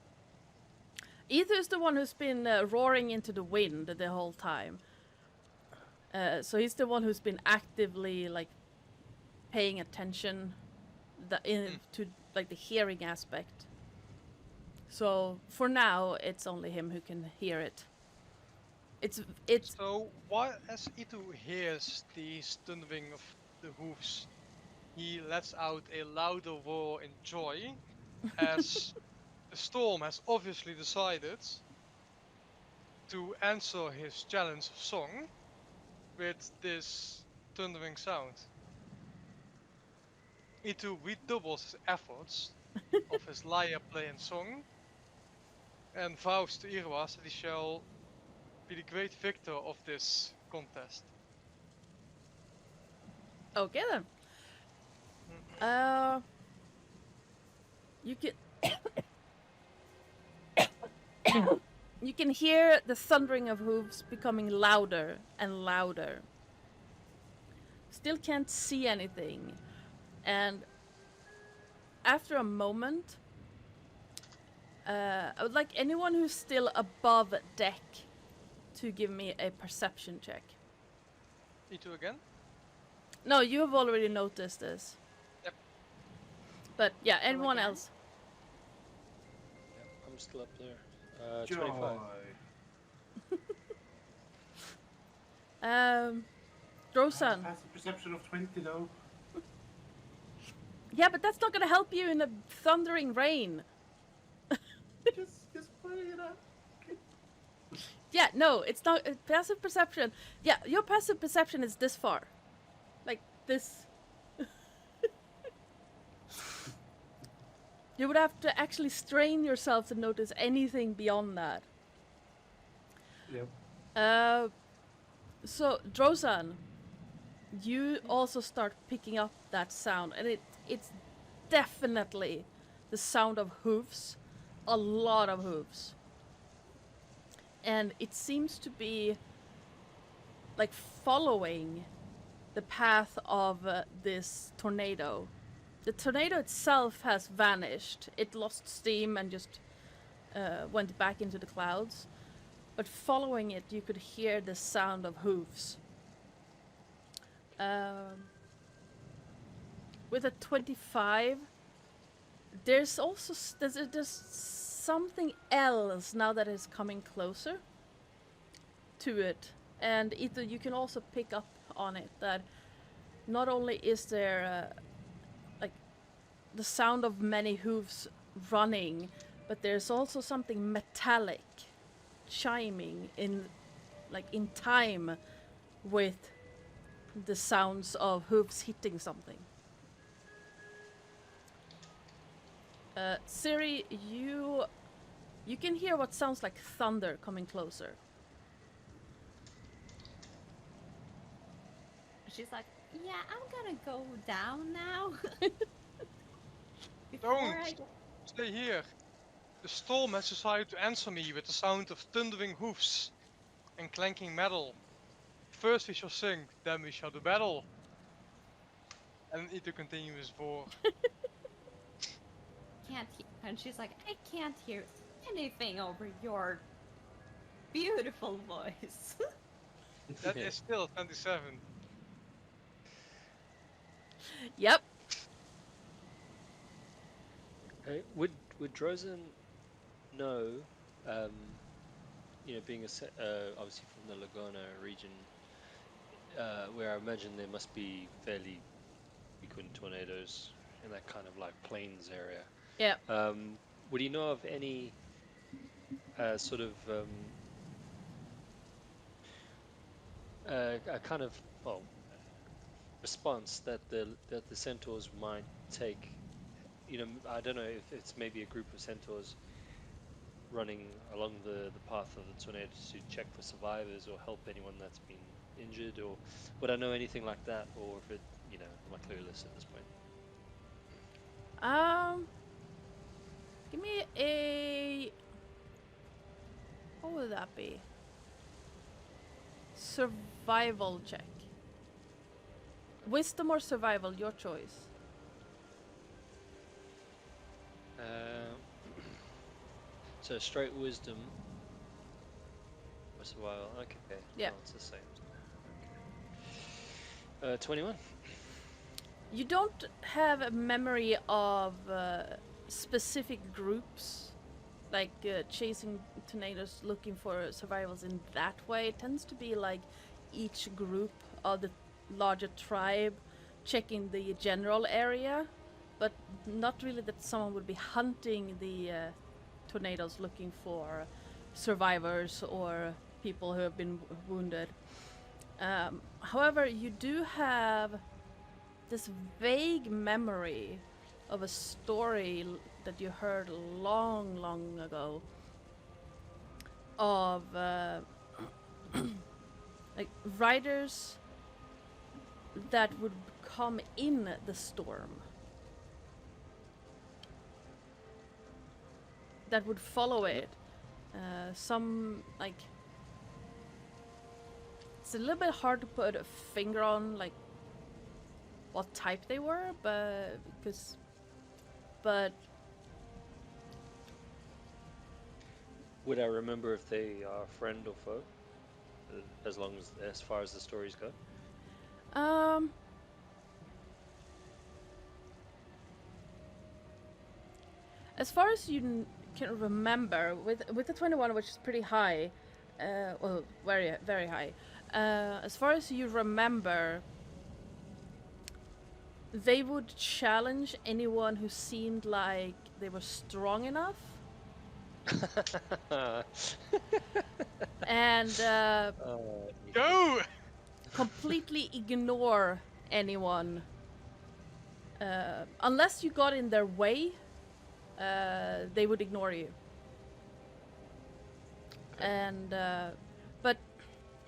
Ether is the one who's been roaring into the wind the whole time. So he's the one who's been actively paying attention to the hearing aspect. So for now, it's only him who can hear it. It's So while as Itu hears the thundering of the hooves, he lets out a louder roar in joy, as the storm has obviously decided to answer his challenge of song with this thundering sound. Itu redoubles his efforts of his lyre play and song, and vows to Irwas that he shall be the great victor of this contest. okay then. You can you can hear the thundering of hooves becoming louder and louder. Still can't see anything, and after a moment, I would like anyone who's still above deck to give me a perception check. Itu again? No, you have already noticed this. Yep. But yeah, anyone again? else? Yep, I'm still up there. Joy. 25. Drosan. Has a perception of 20 though. Yeah, but that's not gonna help you in the thundering rain. just put it up. Yeah, no, it's not passive perception. Yeah, your passive perception is this far. Like this. You would have to actually strain yourself to notice anything beyond that. Yep. So Drozan, you also start picking up that sound, and it's definitely the sound of hooves, a lot of hooves. And it seems to be following the path of this tornado. The tornado itself has vanished. It lost steam and just went back into the clouds. But following it, you could hear the sound of hooves. With a 25, there's also there's something else now that is coming closer to it, and either you can also pick up on it that not only is there the sound of many hooves running, but there's also something metallic chiming in, like in time with the sounds of hooves hitting something. Siri, you can hear what sounds like thunder coming closer. She's like, yeah, I'm gonna go down now. Don't! Stay here! The storm has decided to answer me with the sound of thundering hoofs and clanking metal. First we shall sing, then we shall do battle. And need to continue his vor. And she's like, I can't hear anything over your beautiful voice. That is still 27. Yep. Would Drozen know, being obviously from the Laguna region, where I imagine there must be fairly frequent tornadoes in that kind of like plains area. Yeah. Would he know of any sort of a kind of response that the centaurs might take? I don't know if it's maybe a group of centaurs running along the path of the tornado to check for survivors or help anyone that's been injured, or would I know anything like that, or if it, am I clueless at this point? Give me a... What would that be? Survival check. Wisdom or survival, your choice. So straight wisdom or survival. Okay. Yeah. Oh, it's the same. Okay. 21. You don't have a memory of specific groups, like chasing tornadoes, looking for survivals in that way. It tends to be like each group of the larger tribe checking the general area, but not really that someone would be hunting the tornadoes looking for survivors or people who have been wounded. However, you do have this vague memory of a story that you heard long, long ago of like riders that would come in the storm, that would follow it. Some like, it's a little bit hard to put a finger on like what type they were, but Would I remember if they are friend or foe? As far as the stories go. As far as you can remember, with the 21, which is pretty high, well, very very high. As far as you remember, they would challenge anyone who seemed like they were strong enough. And Go! completely ignore anyone unless you got in their way. They would ignore you. And but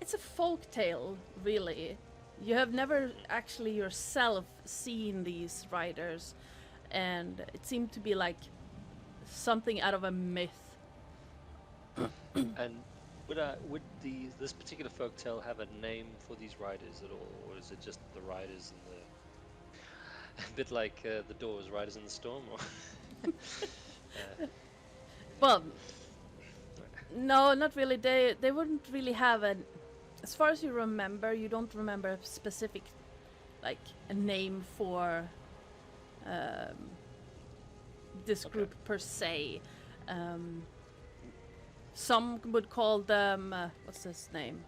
it's a folk tale, really. You have never actually yourself seen these riders, and it seemed to be like something out of a myth. And would this particular folktale have a name for these riders at all, or is it just the riders in the a bit like the Doors, Riders in the Storm? Or Well, no, not really. They wouldn't really have an. As far as you remember, you don't remember a specific, like a name for this group per se. Some would call them what's his name?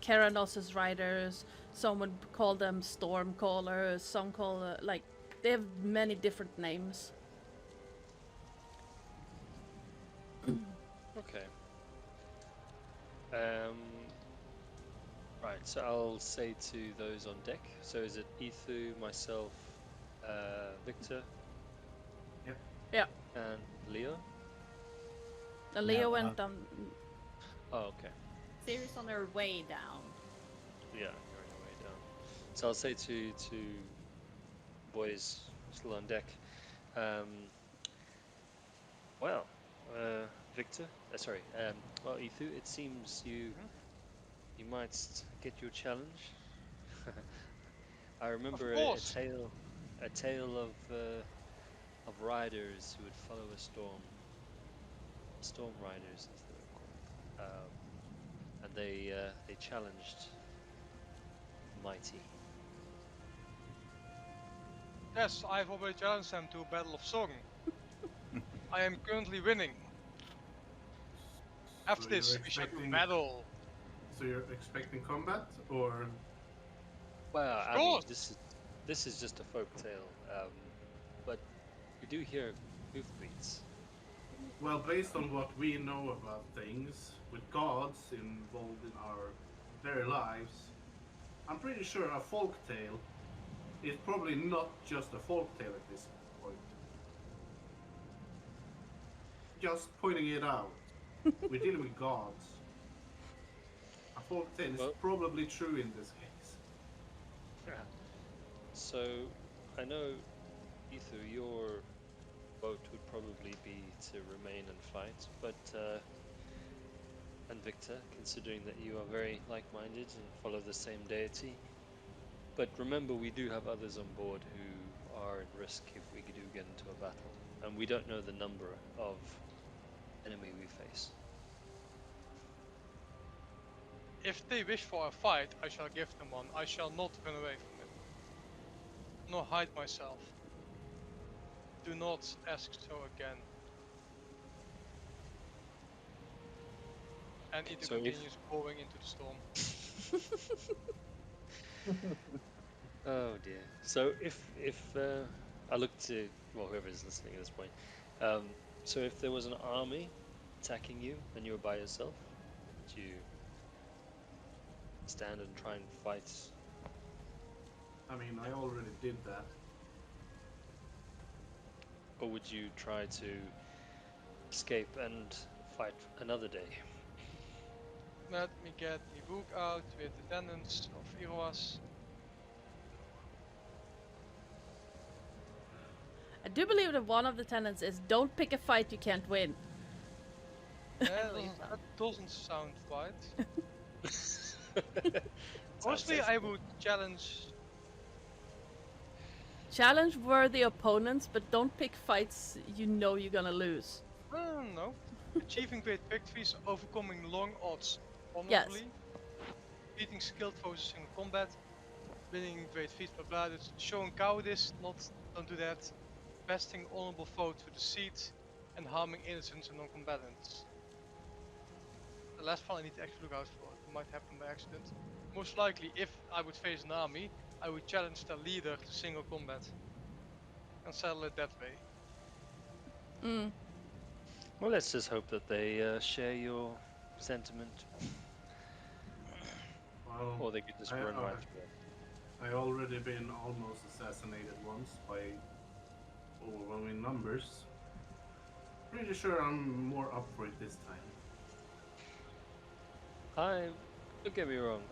Keranos' riders. Some would call them storm callers. Some call like they have many different names. Okay. Right, so I'll say to those on deck. So is it Ethu, myself, Victor, Yeah. and Leo? And Leo No, went down. Oh, okay. Siri's on her way down. Yeah, you're on your way down. So I'll say to boys still on deck. Well, Victor, sorry, well, Ethu, it seems you might get your challenge. I remember course. a tale of riders who would follow a storm. Storm riders, as they were called, and they challenged the mighty. Yes, I've already challenged them to a battle of song. I am currently winning. After So this, you're we shall do expecting battle. So you're expecting combat, or Well, Of I mean, course. this is just a folk tale, but we do hear hoofbeats. well, based on what we know about things with gods involved in our very lives, I'm pretty sure a folk tale is probably not just a folk tale at this point. Just pointing it out. We're dealing with gods. A folk tale is Well, probably true in this case. so I know, Ethu, your vote would probably be to remain and fight, but and Victor, considering that you are very like-minded and follow the same deity. But remember, we do have others on board who are at risk if we do get into a battle, and we don't know the number of enemy we face. If they wish for a fight, I shall give them one. I shall not run away from it, nor hide myself. Do not ask so again. And Ito So if continues going into the storm. oh dear. So if I look to, well, whoever is listening at this point, so if there was an army attacking you and you were by yourself, would you stand and try and fight? I mean, I already did that. Or would you try to escape and fight another day? Let me get my book out with the tenets of Iroas. I do believe that one of the tenets is don't pick a fight you can't win. believe so. That doesn't sound right. Sounds Mostly I sensible. would challenge. Challenge worthy opponents, but don't pick fights you know you're gonna lose. No. Achieving great victories, overcoming long odds honorably, beating skilled foes in single combat, winning great feats, blah blah. That's showing cowardice, don't do that. Besting honorable foe to the seat, and harming innocents and non-combatants. The last one I need to actually look out for. It might happen by accident. Most likely, if I would face an army, I would challenge the leader to single combat and settle it that way. Mm. Well, let's just hope that they share your sentiment, Well, or they could just I, run uh, right through it. I already been almost assassinated once by overwhelming numbers. Pretty sure I'm more up for it this time. Don't get me wrong,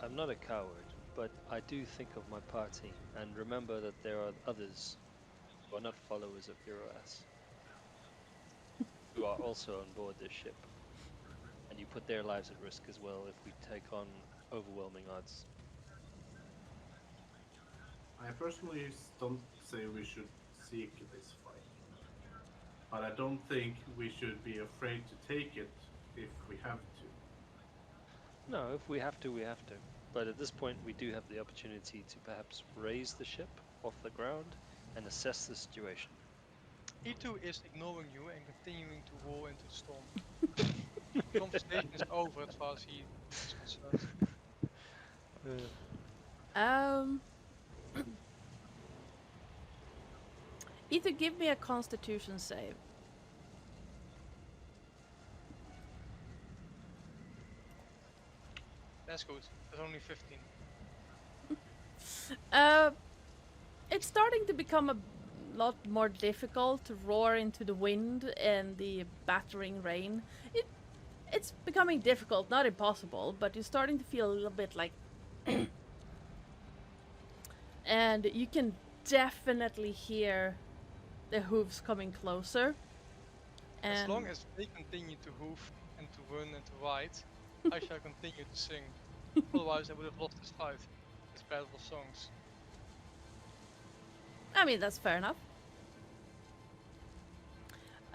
I'm not a coward, but I do think of my party and remember that there are others who are not followers of Heroas who are also on board this ship. And you put their lives at risk as well if we take on overwhelming odds. I personally don't say we should seek this fight, but I don't think we should be afraid to take it if we have to. No, if we have to, we have to. But at this point, we do have the opportunity to perhaps raise the ship off the ground and assess the situation. E2 is ignoring you and continuing to roll into the storm. The conversation is over as far as he is concerned. Um. Either give me a Constitution save. That's good. There's only 15. It's starting to become a lot more difficult to roar into the wind and the battering rain. It's becoming difficult, not impossible, but you're starting to feel a little bit like and you can definitely hear the hooves coming closer. And As long as they continue to hoof and to run and to ride, I shall continue to sing. Otherwise, I would have lost this fight. This battle of songs. I mean, that's fair enough.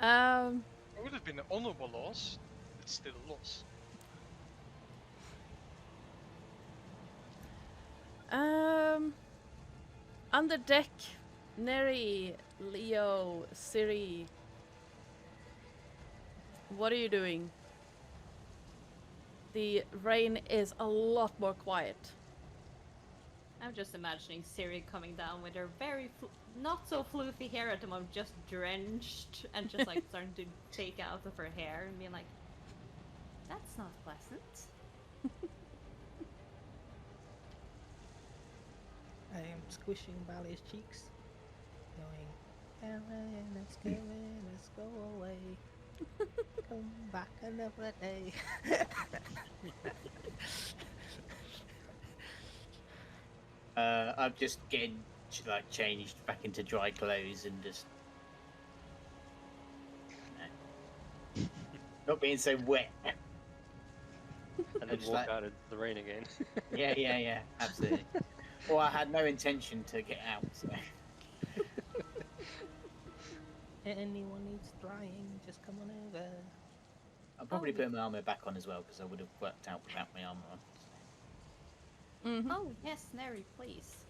It would have been an honorable loss. It's still a loss. On the deck, Neri, Leo, Siri, what are you doing? The rain is a lot more quiet. I'm just imagining Siri coming down with her very not so floofy hair at the moment, just drenched and just like starting to take out of her hair and being like, "That's not pleasant." I am squishing Bally's cheeks, going, "Ellen, let's go in, let's go away. Come back another day." I'm just getting like changed back into dry clothes and just not being so wet. And then just walk like- out into the rain again. Yeah, absolutely. Well, I had no intention to get out. So. Anyone needs drying, just come on over. I'll probably Oh. put my armor back on as well because I would have worked out without my armor on. Mm-hmm. Oh yes, Neri, please.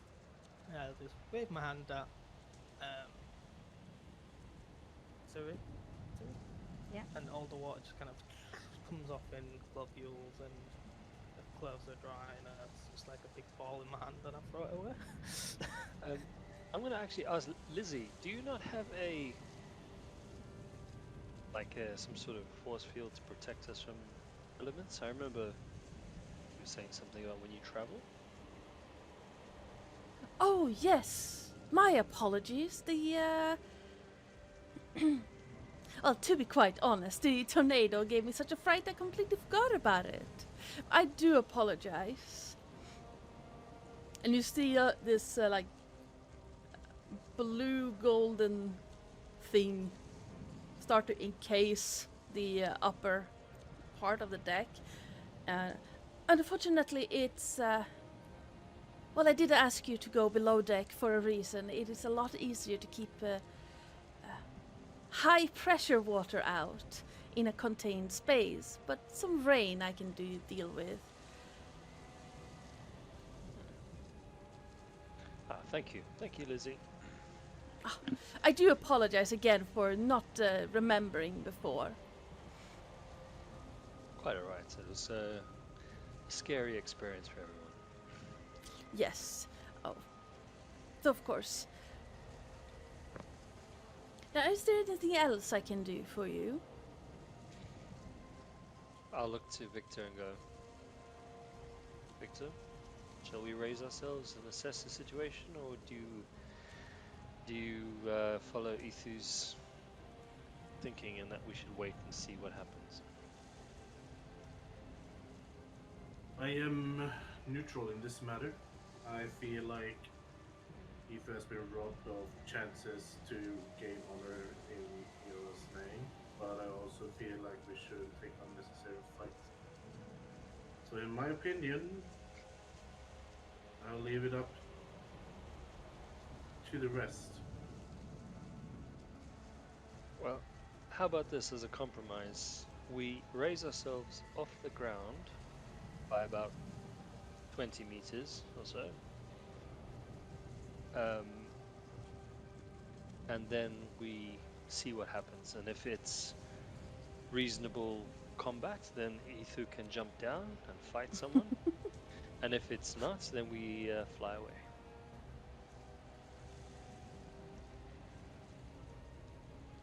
I'll just wave my hand at Siri. Yeah. And all the water just kind of comes off in globules and the clothes are dry and it's just like a big ball in my hand and I throw it away. I'm gonna actually ask Lizzie, do you not have some sort of force field to protect us from elements? I remember you were saying something about when you travel. Oh, yes. My apologies. Well, to be quite honest, the tornado gave me such a fright I completely forgot about it. I do apologize. And you see this, blue golden thing start to encase the upper part of the deck. Unfortunately, it's... Well, I did ask you to go below deck for a reason. It is a lot easier to keep high pressure water out in a contained space, but some rain I can deal with. Thank you, Lizzie. I do apologize again for not remembering before. Quite alright. It was a scary experience for everyone. Yes. Oh. So of course. Now, is there anything else I can do for you? I'll look to Victor and go, Victor, shall we raise ourselves and assess the situation, or do you follow Ethu's thinking and that we should wait and see what happens? I am neutral in this matter. I feel like Ethu has been robbed of chances to gain honor in Hero's name, but I also feel like we should take unnecessary fights. So in my opinion, I'll leave it up to the rest. Well, how about this as a compromise? We raise ourselves off the ground by about 20 meters or so. And then we see what happens. And if it's reasonable combat, then Ethu can jump down and fight someone. And if it's not, then we fly away.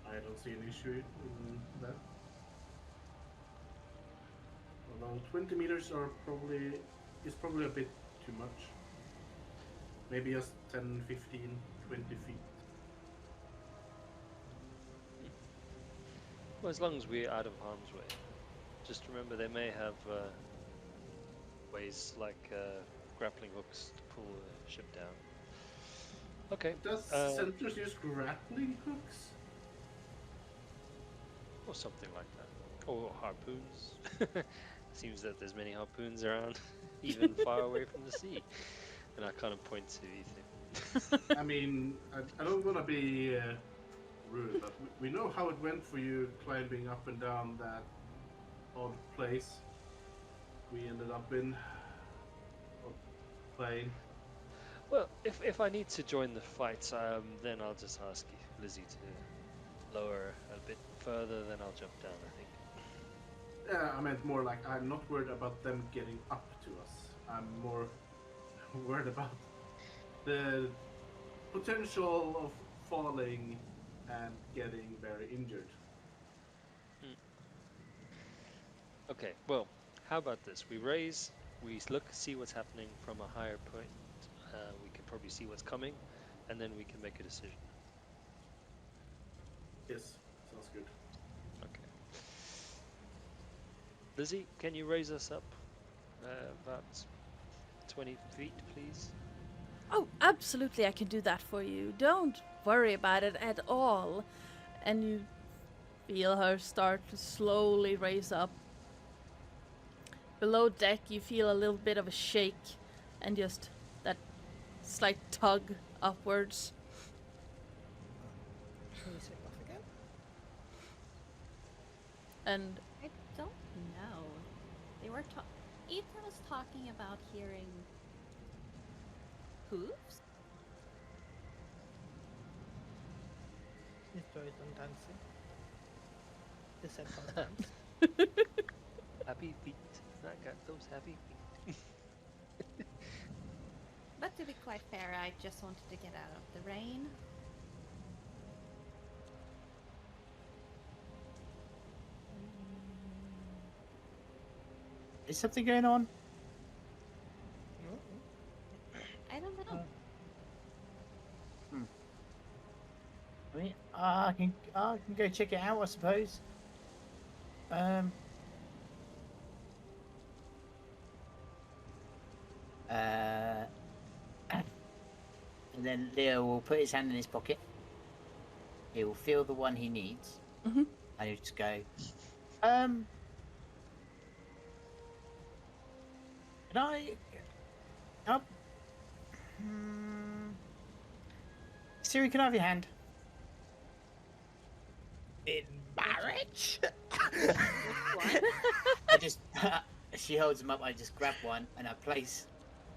I don't see an issue in that. Although 20 meters is probably a bit too much. Maybe just 10, 15, 20 feet. Well, as long as we're out of harm's way. Just remember, they may have ways like grappling hooks to pull the ship down. Okay. Does Centaurs use grappling hooks? Or something like that. Or harpoons. Seems that there's many harpoons around, even far away from the sea. And I kind of point to Ethan. I mean, I don't want to be rude, but we know how it went for you climbing up and down that odd place we ended up in. Playing. Well, if I need to join the fight, then I'll just ask Lizzie to lower a bit further, then I'll jump down, I think. I meant more like I'm not worried about them getting up to us. I'm more worried about the potential of falling and getting very injured. Okay, well, how about this? We raise, we look, see what's happening from a higher point. We can probably see what's coming, and then we can make a decision. Yes, sounds good. Okay. Lizzie, can you raise us up about 20 feet, please? Oh, absolutely, I can do that for you. Don't worry about it at all. And you feel her start to slowly raise up. Below deck, you feel a little bit of a shake and just that slight tug upwards. Can you take off again? And I don't know. They were Ethan was talking about hearing hooves. His joys on dancing. The centaur dance. Happy feet. I got those happy feet. But to be quite fair, I just wanted to get out of the rain. Is something going on? I don't know. I mean, I can go check it out, I suppose. And then Leo will put his hand in his pocket. He will feel the one he needs. Mhm. And he'll just go, can I... Siri, can I have your hand? In marriage? I just... she holds them up, I just grab one, and I place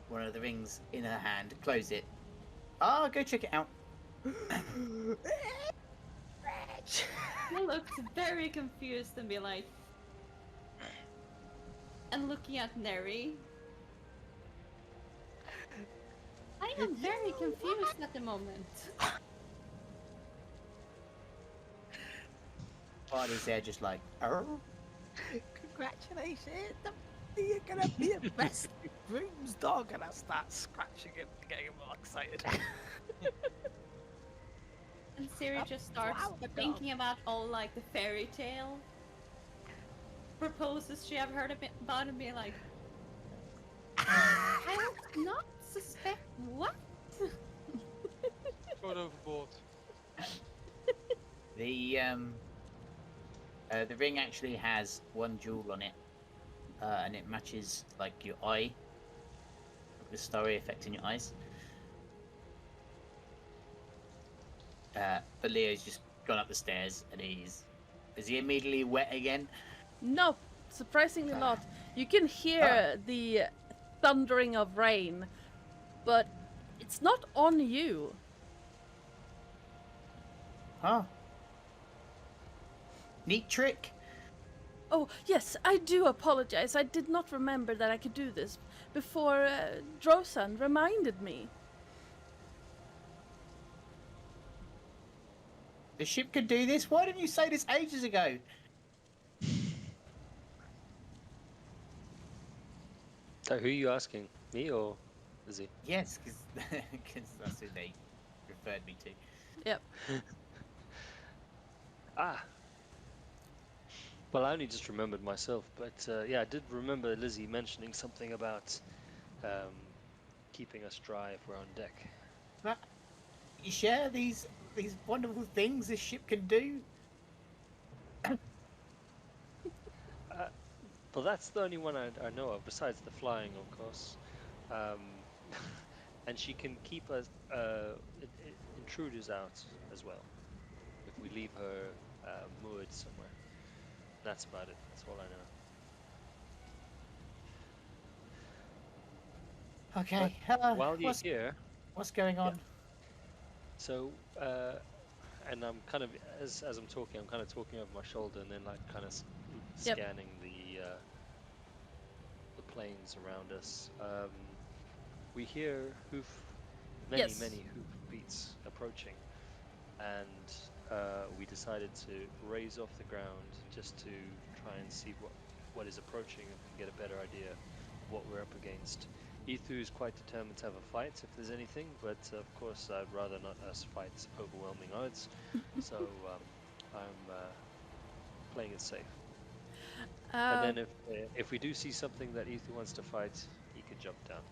one of the rings in her hand, close it. Oh, go check it out. He looks very confused and be like, and looking at Neri. I am very confused at the moment. Barney's there just like, oh. Congratulations! You're gonna be a best groom's dog, and I start scratching it, getting more excited. And Siri just starts Wow, dog. thinking about all like the fairy tale proposes she have heard about and be like, I would not suspect what? Throw it overboard. The ring actually has one jewel on it, and it matches like your eye, the starry effect in your eyes. But Leo's just gone up the stairs, and is he immediately wet again? no, surprisingly not. You can hear the thundering of rain, but it's not on you. Huh? Neat trick. Oh, yes, I do apologize. I did not remember that I could do this before Drosan reminded me. The ship could do this. Why didn't you say this ages ago? So who are you asking? Me or Lizzie? Yes, because that's who they referred me to. Yep. Ah. Well, I only just remembered myself, but yeah, I did remember Lizzie mentioning something about keeping us dry if we're on deck. But you share these wonderful things this ship can do. Well, that's the only one I know of, besides the flying, of course. And she can keep us intruders out as well if we leave her moored somewhere. That's about it. That's all I know. Okay. While you're here, what's going on? so and I'm kind of as I'm talking, I'm kind of talking over my shoulder and then like kind of scanning the plains around us. We hear many hoof beats approaching, and we decided to raise off the ground just to try and see what is approaching and get a better idea of what we're up against. Ethu is quite determined to have a fight if there's anything, but of course I'd rather not us fight overwhelming odds, so I'm playing it safe. And then if we do see something that Ethu wants to fight, he could jump down.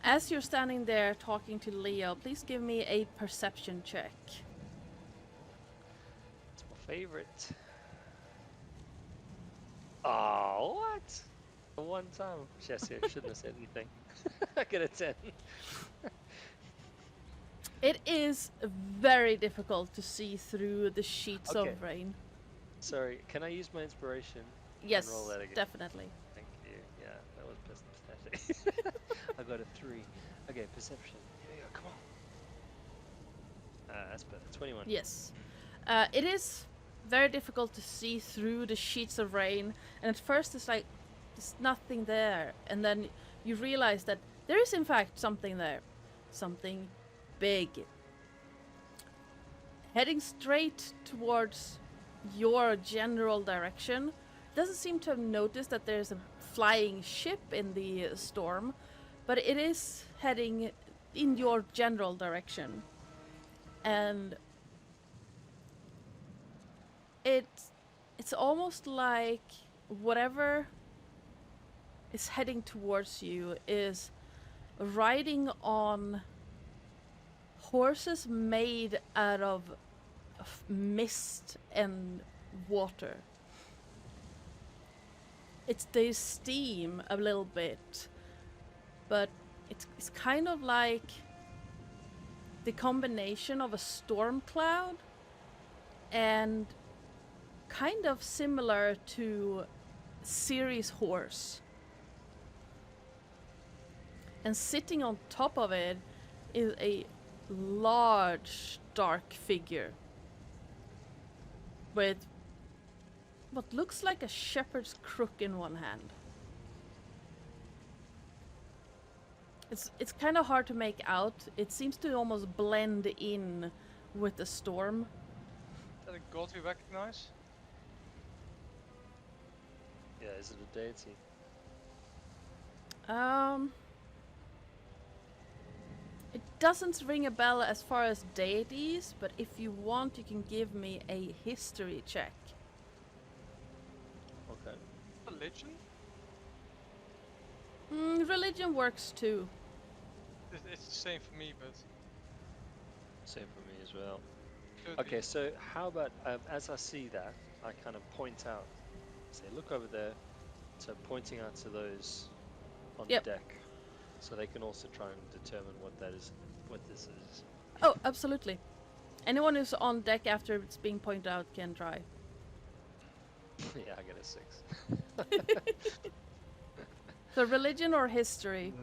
As you're standing there talking to Leo, please give me a perception check. It's my favorite. Oh, what? For one time. I shouldn't have said anything. I get a 10. It is very difficult to see through the sheets Okay. of rain. Sorry, can I use my inspiration? Yes, roll that again? definitely. Thank you. Yeah, that was pathetic. I got a 3. Okay, perception. Here you go, come on. That's better. 21. Yes. It is very difficult to see through the sheets of rain, and at first it's like there's nothing there, and then you realize that there is in fact something there. Something big. Heading straight towards your general direction. Doesn't seem to have noticed that there's a flying ship in the storm, but it is heading in your general direction. And it's almost like whatever is heading towards you is riding on horses made out of mist and water. They steam a little bit, but it's kind of like the combination of a storm cloud and kind of similar to Ciri's horse. And sitting on top of it is a large, dark figure with what looks like a shepherd's crook in one hand. It's kind of hard to make out. It seems to almost blend in with the storm. Is that a god we recognize? Yeah, is it a deity? It doesn't ring a bell as far as deities, but if you want, you can give me a history check. Okay. Religion? Religion works too. It's the same for me, but... Same for me as well. could Okay, be. so how about as I see that, I kind of point out, say, look over there. So pointing out to those on Yep. the deck, so they can also try and determine what this is. Oh, absolutely. Anyone who's on deck after it's being pointed out can try. Yeah, I get a 6. So religion or history?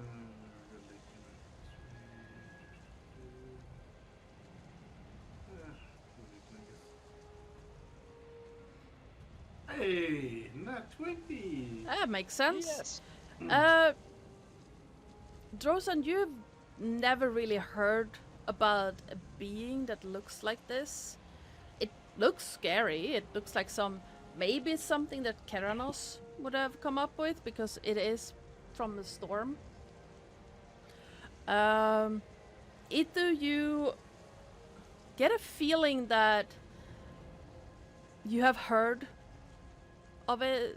Hey, not 20. That makes sense. Yes. Drosan, you've never really heard about a being that looks like this. It looks scary. It looks like some maybe it's something that Keranos would have come up with because it is from the storm. Either you get a feeling that you have heard of it,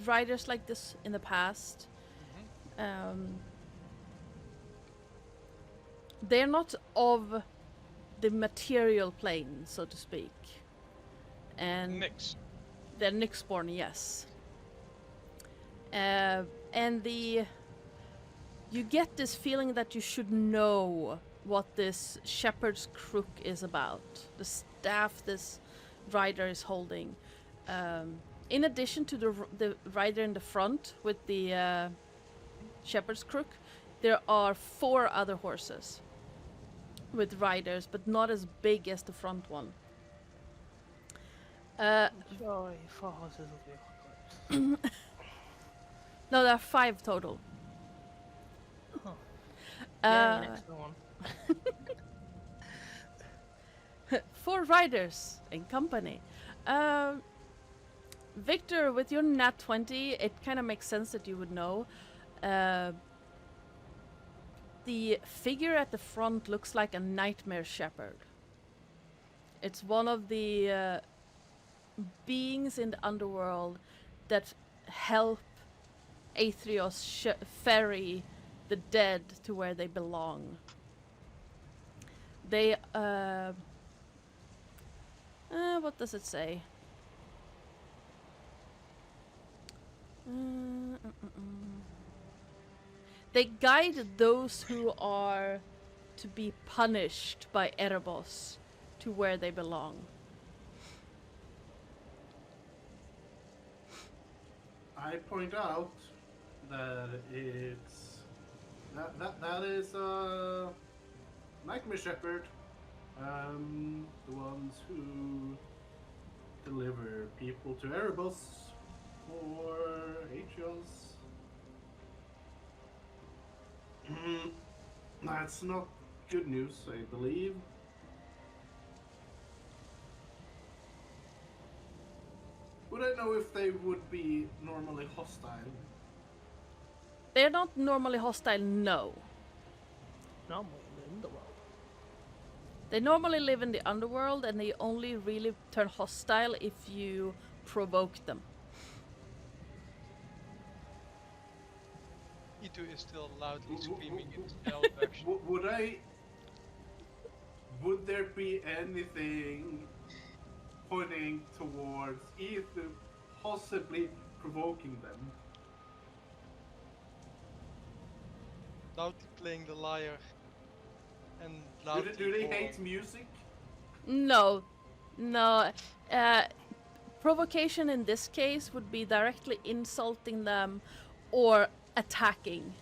riders like this in the past. They're not of the material plane, so to speak. And Nix. they're Nyxborn, yes. And you get this feeling that you should know what this shepherd's crook is about. The staff this rider is holding. In addition to the rider in the front with the shepherd's crook, there are 4 other horses with riders, but not as big as the front one. Sure, 4 horses will be apocalypse. No, there are 5 total. Oh. Yeah, Uh, next one. 4 riders in company. Victor, with your nat 20, it kind of makes sense that you would know. The figure at the front looks like a nightmare shepherd. It's one of the beings in the underworld that help Aetherios ferry the dead to where they belong. They, what does it say? They guide those who are to be punished by Erebos to where they belong. I point out that that is Nightmare Shepherd, the ones who deliver people to Erebos or Atrios. That's not good news, I believe. Would I know if they would be normally hostile? They're not normally hostile, no. Normally in the world. They normally live in the underworld and they only really turn hostile if you provoke them. Itu is still loudly screaming in stealth action. Would there be anything pointing towards either possibly provoking them? Loudly playing the lyre. And loudly Do they calling. hate music? No. Provocation in this case would be directly insulting them or attacking.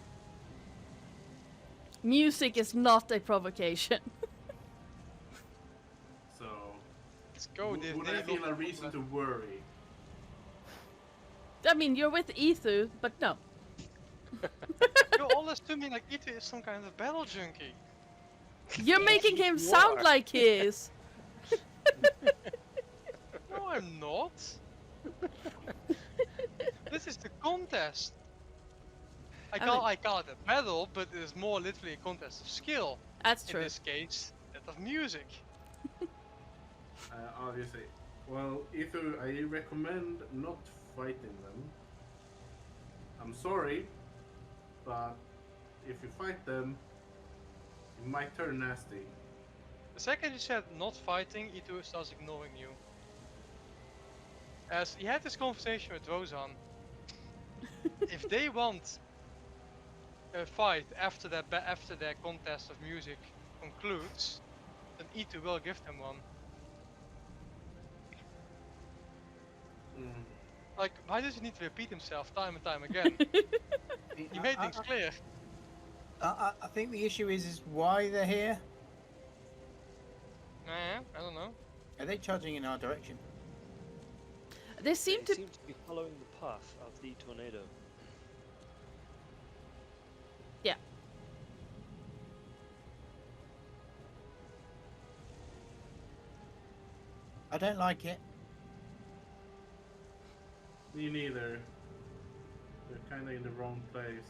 Music is not a provocation. So, Let's go, would I feel a reason to worry? I mean, you're with Ethu, but no. You're all assuming like Itu is some kind of battle junkie. You're making him sound like he is. No, I'm not. This is the contest. I call it a battle, but it is more literally a contest of skill. That's In true. this case, that of music. Obviously. Well, either I recommend not fighting them. I'm sorry, but if you fight them, it might turn nasty. The second you said not fighting, Itu starts ignoring you. As he had this conversation with Rozan. If they want a fight after that contest of music concludes, then Itu will give them one. Like, why does he need to repeat himself time and time again? He made things clear. I think the issue is why they're here. Nah, I don't know. Are they charging in our direction? They seem to. seem to be following the path of the tornado. Yeah. I don't like it. Me neither. They're kind of in the wrong place.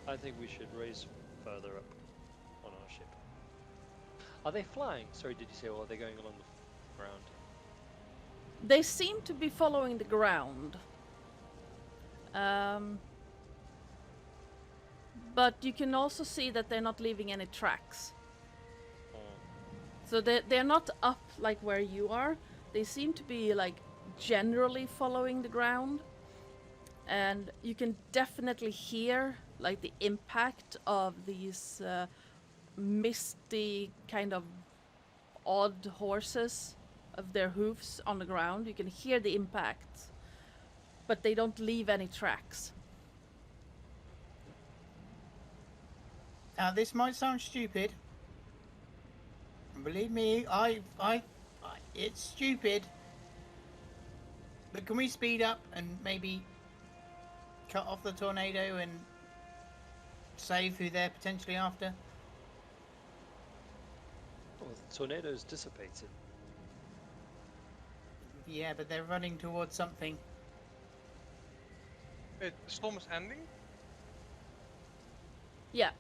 I think we should raise further up on our ship. Are they flying? Sorry, did you say, or are they going along the ground? They seem to be following the ground. But you can also see that they're not leaving any tracks. So they're not up like where you are. They seem to be like generally following the ground. And you can definitely hear like the impact of these misty kind of odd horses of their hoofs on the ground. You can hear the impact, but they don't leave any tracks. Now, this might sound stupid. Believe me, it's stupid. But can we speed up and maybe cut off the tornado and save who they're potentially after? Well, the tornado's dissipated. Yeah, but they're running towards something. Wait, the storm is ending? Yeah.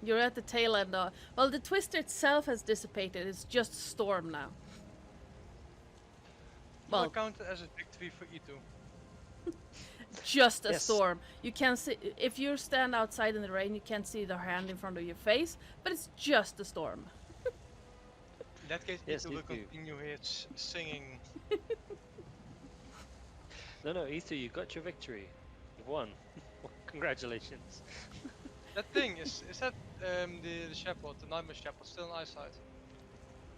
You're at the tail end. Well, the twister itself has dissipated. It's just storm now. Well, Well, count it as a victory for Ito. just a Yes. storm. You can see if you stand outside in the rain. You can't see their hand in front of your face, but it's just a storm. In that case, Yes, Ito will Ito. continue his singing. No, Ether, you got your victory. You've won. Congratulations. That thing is that the shepherd, the nightmare shepherd, still in eyesight?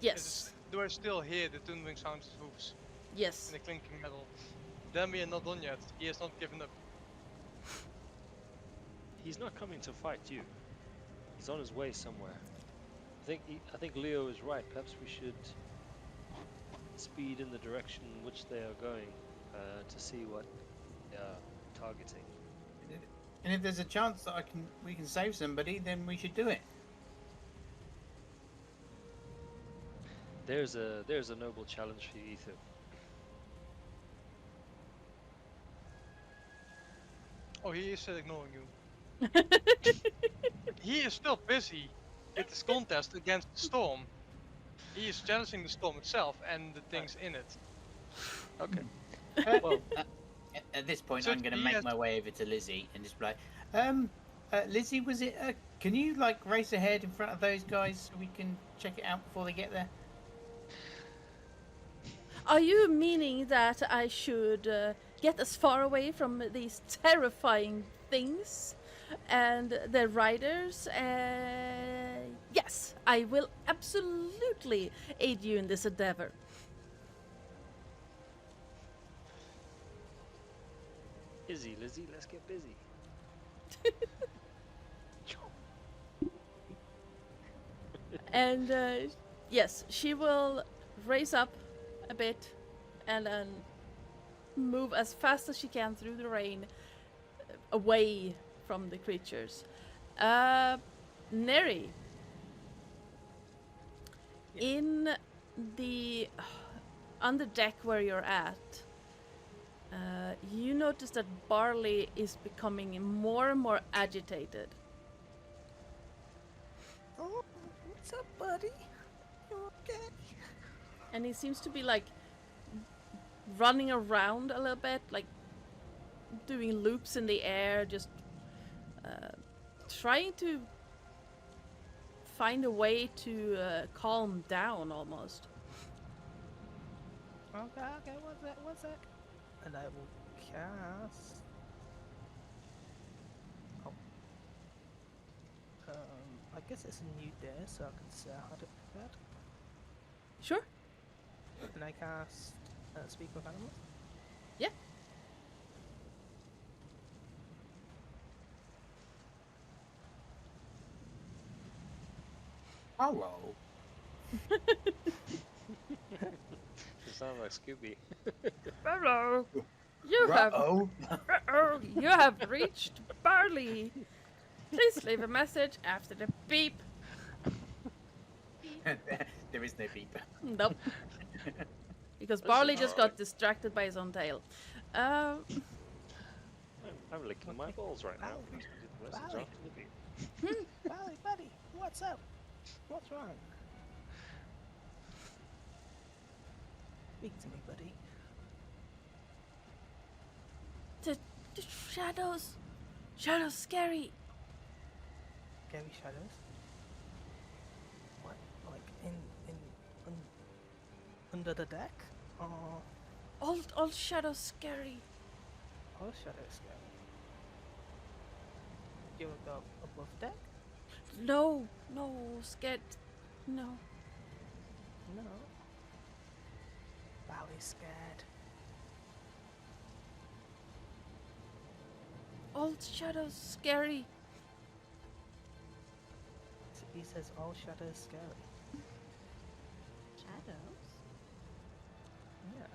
Yes. Do I still hear the thundering sounds of hooves Yes. and the clinking metal? Then we are not done yet. He has not given up. He's not coming to fight you. He's on his way somewhere. I think Leo is right. Perhaps we should speed in the direction in which they are going to see what they are targeting. And if there's a chance that we can save somebody, then we should do it. There's a noble challenge for you, Ether. Oh, he is still ignoring you. He is still busy with this contest against the storm. He is challenging the storm itself and the things in it. Okay. Well, at this point, So I'm going to he make has- my way over to Lizzie and just be like, Lizzie, was it? Can you like race ahead in front of those guys so we can check it out before they get there? Are you meaning that I should get as far away from these terrifying things and their riders? Yes, I will absolutely aid you in this endeavor. Lizzie, let's get busy. And yes, she will raise up a bit and then move as fast as she can through the rain away from the creatures. Neri, in the on the deck where you're at, you notice that Barley is becoming more and more agitated. Oh, what's up, buddy? You okay? And he seems to be like running around a little bit, like doing loops in the air, just trying to find a way to calm down almost. Okay, one sec. And I will cast. Oh. I guess it's a new day, so I can say I had it prepared. Sure. Can I cast Speak with Animals? Yeah. Hello. You sound like Scooby. Hello. You have you have reached Barley. Please leave a message after the beep. There is no beep. Nope. He because This Barley is just got distracted by his own tail. I'm licking my balls right now. Ow. Lessons Valley. after the beat. Valley, buddy, what's up? What's wrong? Speak to me, buddy. The shadows. Shadows scary. Scary shadows. What? Like under the deck? Or All shadows scary. all shadows scary? You wanna go above deck? No, scared. No. No. Valley's scared. All shadows scary. He says all shadows scary. Shadows? Yeah.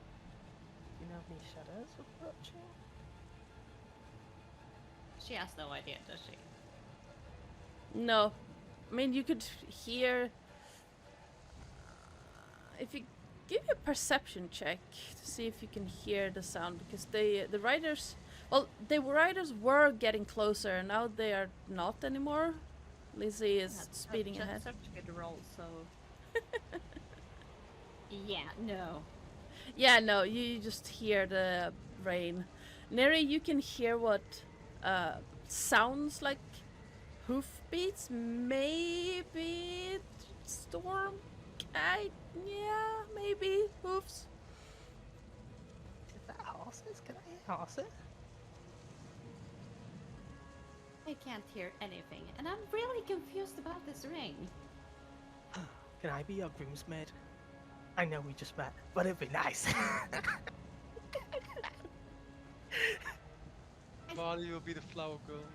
You know any shadows approaching? She has no idea, does she? No. I mean, you could hear. If you give me a perception check to see if you can hear the sound, because the riders, well, the riders were getting closer, and now they are not anymore. Lizzie is speeding ahead. Such a good roll, so. Yeah, no. Yeah, no, you just hear the rain. Neri, you can hear what sounds like hoofbeats. Maybe storm. Yeah, maybe hoofs. Is that horses? Can I hear horses? I can't hear anything, and I'm really confused about this ring. Can I be your groomsmaid? I know we just met, but it'd be nice. Barley will be the flower girl.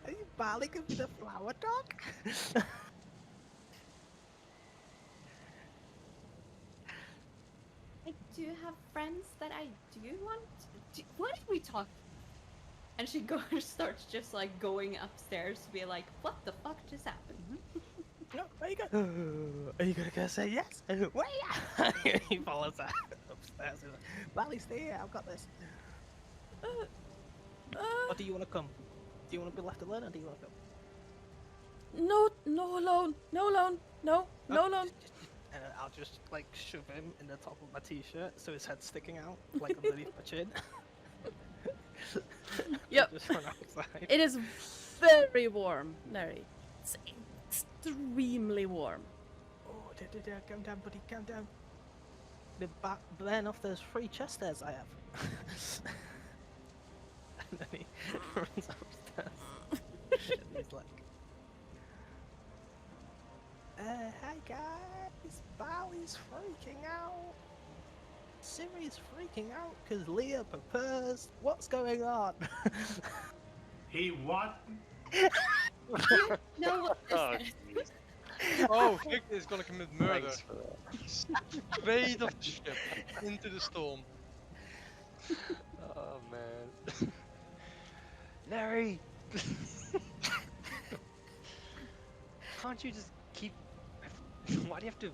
Are you Barley gonna be the flower dog? I do have friends that I do want. What did we talk? And she starts just like going upstairs to be like, what the fuck just happened? No, where you go? Are you gonna say yes? Where ya? He follows her upstairs. He's like, Barley, stay here. I've got this. Or do you want to come? Do you want to be left alone, or do you want to come? No alone, no alone. And I'll just like shove him in the top of my t-shirt so his head's sticking out, like underneath my chin. Yep. Just run outside. It is very warm, Neri. It's extremely warm. Oh, calm down, buddy, calm down. Burn off those free chest stairs I have. And then he runs upstairs. And he's like, hey guys, Barley's freaking out. Siri's freaking out because Leah proposed. What's going on? He what? No, what Oh, is jeez. Oh, Victor is gonna commit murder. Thanks for that. Straight off the ship into the storm. Oh man. Larry! Can't you just keep... Why do you have to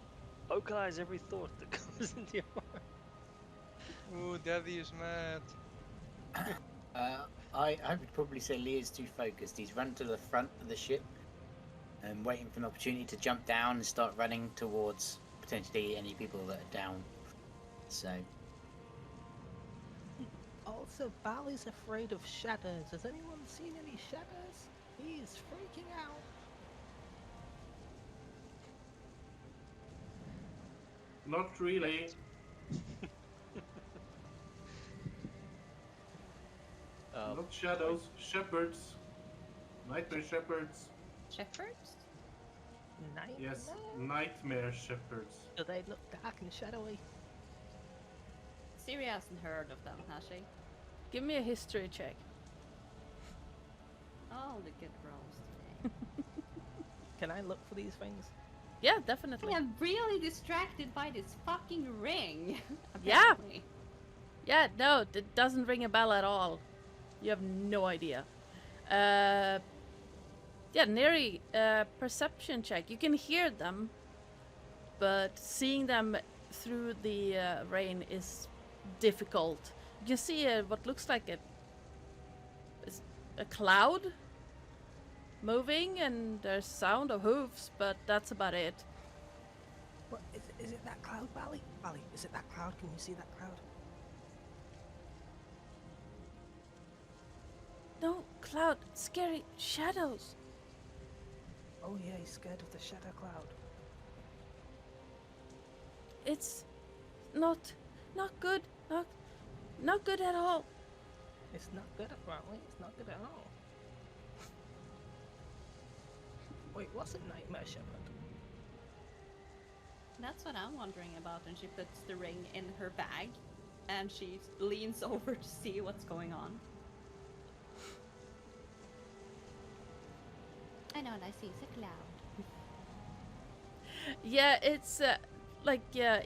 vocalize every thought that comes into your mind? Ooh, Daddy is mad. I would probably say Leah's too focused. He's run to the front of the ship and waiting for an opportunity to jump down and start running towards potentially any people that are down. So Also, Barley's afraid of shadows. Has anyone seen any shadows? He's freaking out. Not really. Not shadows, shepherds. Nightmare shepherds. Shepherds? Nightmare? Yes, nightmare shepherds. Do they look dark and shadowy? Siri hasn't heard of them, has she? Give me a history check. All the good rolls today. Can I look for these things? Yeah, definitely. I am really distracted by this fucking ring. Yeah. apparently. Yeah, no, it doesn't ring a bell at all. You have no idea. Yeah, Neri, perception check. You can hear them, but seeing them through the rain is difficult. You can see what looks like a cloud moving, and there's sound of hooves, but that's about it. What is it? That cloud, Valley? Valley, is it that cloud? Can you see that cloud? No, cloud, scary shadows. Oh yeah, he's scared of the shadow cloud. It's not good. Not good at all. It's not good, apparently. It's not good at all. Wait, what's a nightmare shepherd? That's what I'm wondering about, and she puts the ring in her bag, and she leans over to see what's going on. I know, and I see it's a cloud. Yeah, it's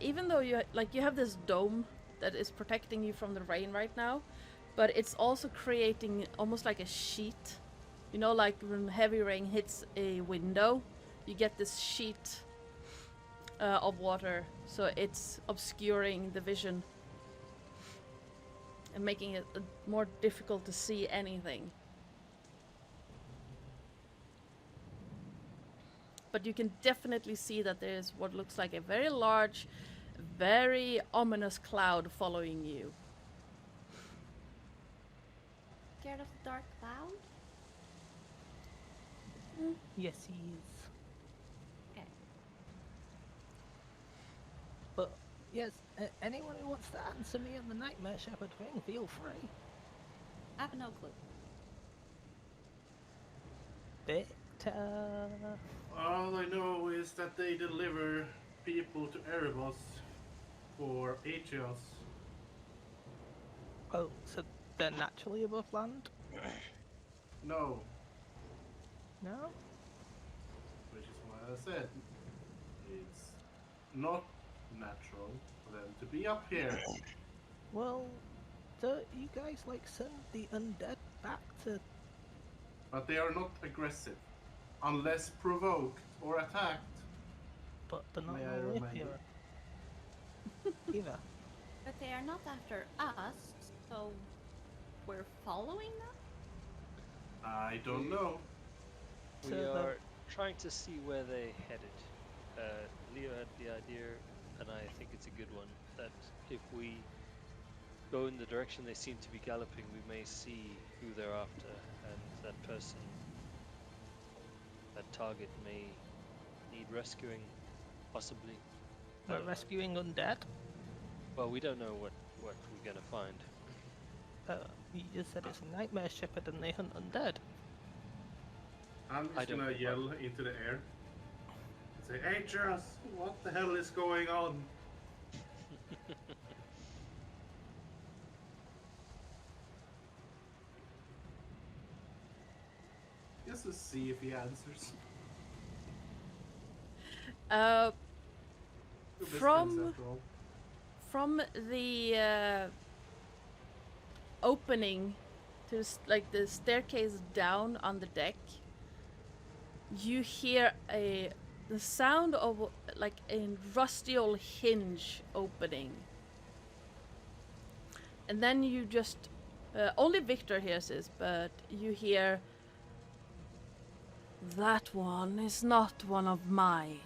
even though you have this dome that is protecting you from the rain right now, but it's also creating almost like a sheet. You know, like when heavy rain hits a window, you get this sheet of water, so it's obscuring the vision and making it more difficult to see anything. But you can definitely see that there's what looks like a very large, very ominous cloud following you. Scared of the dark cloud? Yes, he is. Okay. But, yes, anyone who wants to answer me on the nightmare shepherd thing, feel free. I have no clue. Victor. All I know is that they deliver people to Erebos for Aetios. Oh, so they're naturally above land? No, No? which is why I said it's not natural for them to be up here. Well, don't you guys, like, send the undead back to... But they are not aggressive unless provoked or attacked. But they're not May I all remind here. Either. But they are not after us, so we're following them? I don't know. We So the- are trying to see where they headed. Leo had the idea, and I think it's a good one, that if we go in the direction they seem to be galloping, we may see who they're after, and that person, that target may need rescuing, possibly. I We're don't know. rescuing undead? Well, we don't know what we're gonna find. You just said it's a nightmare shepherd and they hunt undead. I'm I just don't gonna know. yell into the air and say, Aetios, what the hell is going on? Just to see if he answers. We're best friends after all. From the opening to the staircase down on the deck, you hear the sound of like a rusty old hinge opening, and then you just only Victor hears this, but you hear, "That one is not one of mine."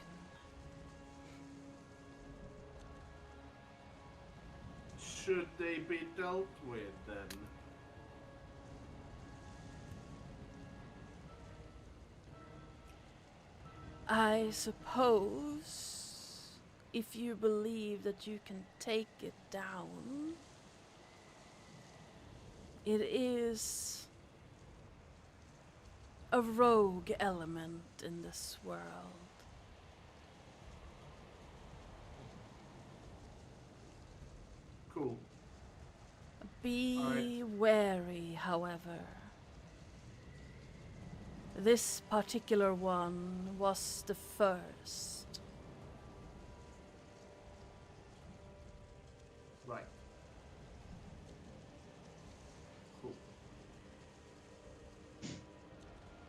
Should they be dealt with then? I suppose if you believe that you can take it down, it is a rogue element in this world. Cool. Be Alright. wary, however. This particular one was the first. Right. Cool.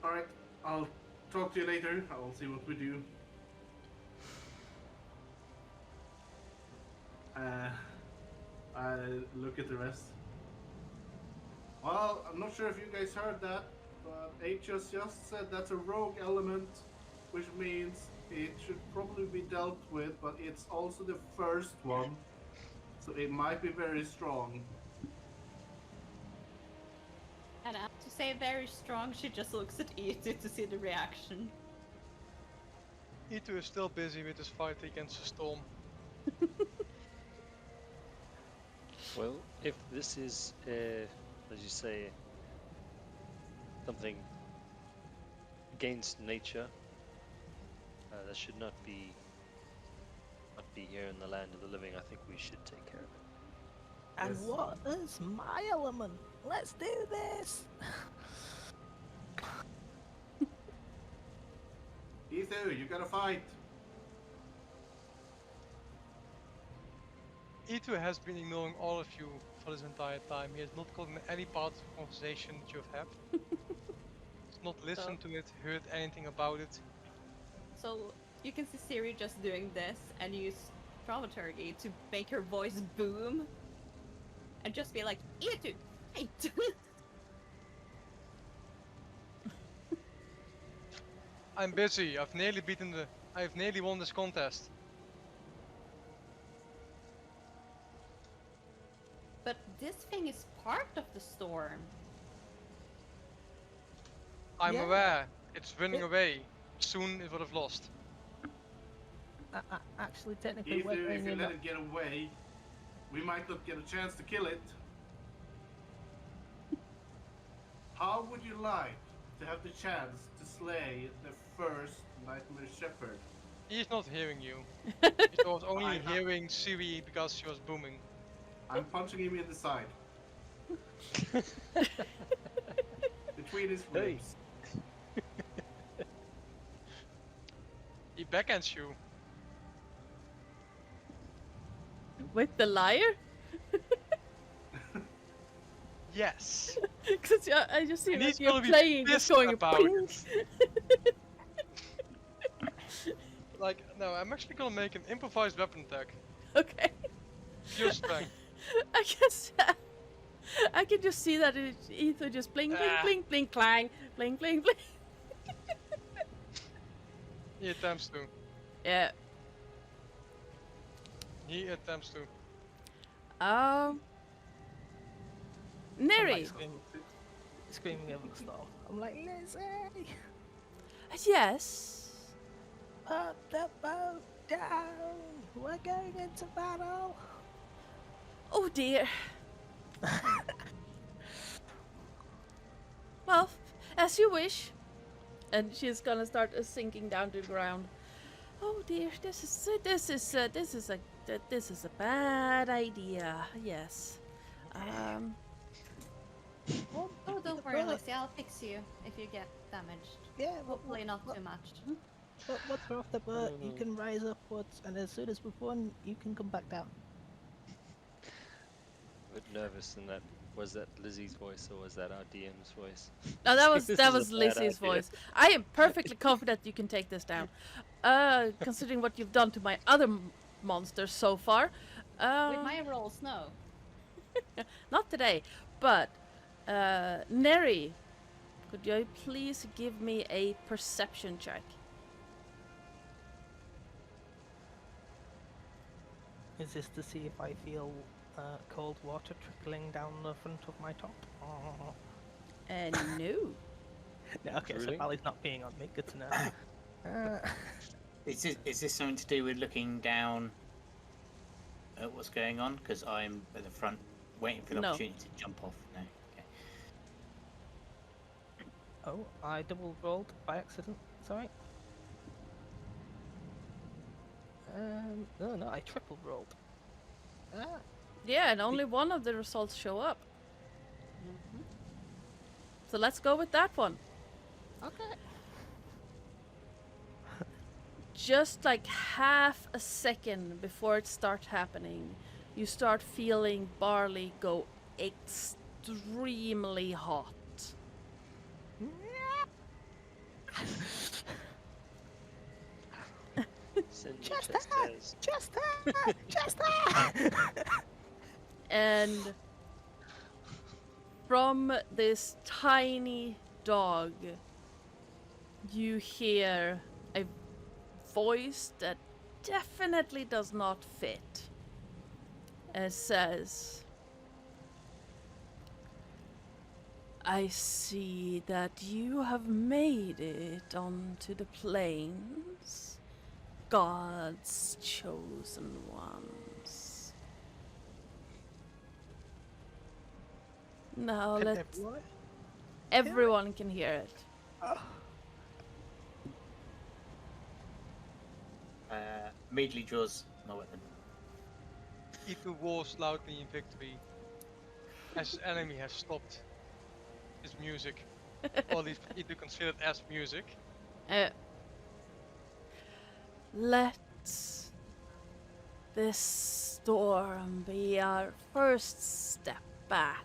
Alright, I'll talk to you later. I'll see what we do. I look at the rest. Well, I'm not sure if you guys heard that, but Aetius just said that's a rogue element, which means it should probably be dealt with, but it's also the first one, so it might be very strong. And to say very strong, she just looks at Itu to see the reaction. Itu is still busy with his fight against the storm. Well, if this is, as you say, something against nature, that should not be here in the land of the living. I think we should take care of it. And Yes. what is my element? Let's do this! Ethu, you gotta fight. Itu has been ignoring all of you for this entire time. He has not gotten any part of the conversation that you have had. He's not listened to it, heard anything about it. So you can see Siri just doing this and use dramaturgy to make her voice boom and just be like, Itu, fight! I'm busy. I've nearly won this contest. But this thing is part of the storm. I'm Yeah. aware. It's running Yeah. away. Soon it would have lost. Actually, technically, we're Ethu, if going you in let it get away, we might not get a chance to kill it. How would you like to have the chance to slay the first Nightmare Shepherd? He's not hearing you. He was only I- hearing Siri because she was booming. I'm punching him in the side. Between his Hey. ribs. He backhands you. With the liar? Yes. Because I just see And like he's you're gonna be playing, just pissed going about boing. Like, no, I'm actually gonna make an improvised weapon attack. Okay. Pure strength. I can just see that it's either just blink, blink, Ah. blink, blink, clang, blink, blink, blink. He attempts to. Yeah. He attempts to. Neri. screaming over the storm. I'm like, Lizzie! Yes. Put the boat down! We're going into battle! Oh dear. Well, as you wish. And she's gonna start sinking down to the ground. Oh dear, this is a bad idea. Yes. Oh, don't worry, Lizzie, I'll fix you if you get damaged. Yeah, Hopefully not too much. Once we're off the boat, you can rise upwards, and as soon as we've won, you can come back down. A bit nervous in that. Was that Lizzie's voice or was that our DM's voice? No, that was This that is a was bad Lizzie's idea. voice. I am perfectly confident you can take this down. Considering what you've done to my other monsters so far. With my rolls, no. Not today, but Neri, could you please give me a perception check? Is this to see if I feel cold water trickling down the front of my top? Oh. No. No, okay, Really? so Bally's not peeing on me. Good to know. Is this something to do with looking down at what's going on? Because I'm at the front waiting for the No. opportunity to jump off. No. Okay. Oh, I double rolled by accident. Sorry. No, I triple rolled. Yeah, and only one of the results show up. So let's go with that one. Okay. Just like half a second before it starts happening, you start feeling Barley go extremely hot. Send your Chester! chesters. Chester! Chester! And from this tiny dog, you hear a voice that definitely does not fit. It says, I see that you have made it onto the plains, God's chosen ones. Now Can let's... everyone? Everyone can hear it. Immediately draws my weapon. Itu roars loudly in victory as his enemy has stopped his music. Or at least Itu considered as music. Let this storm be our first step back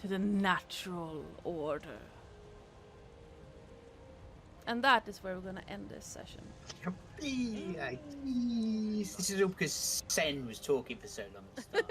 to the natural order. And that is where we're gonna end this session. This is all because Sen was talking for so long at the start.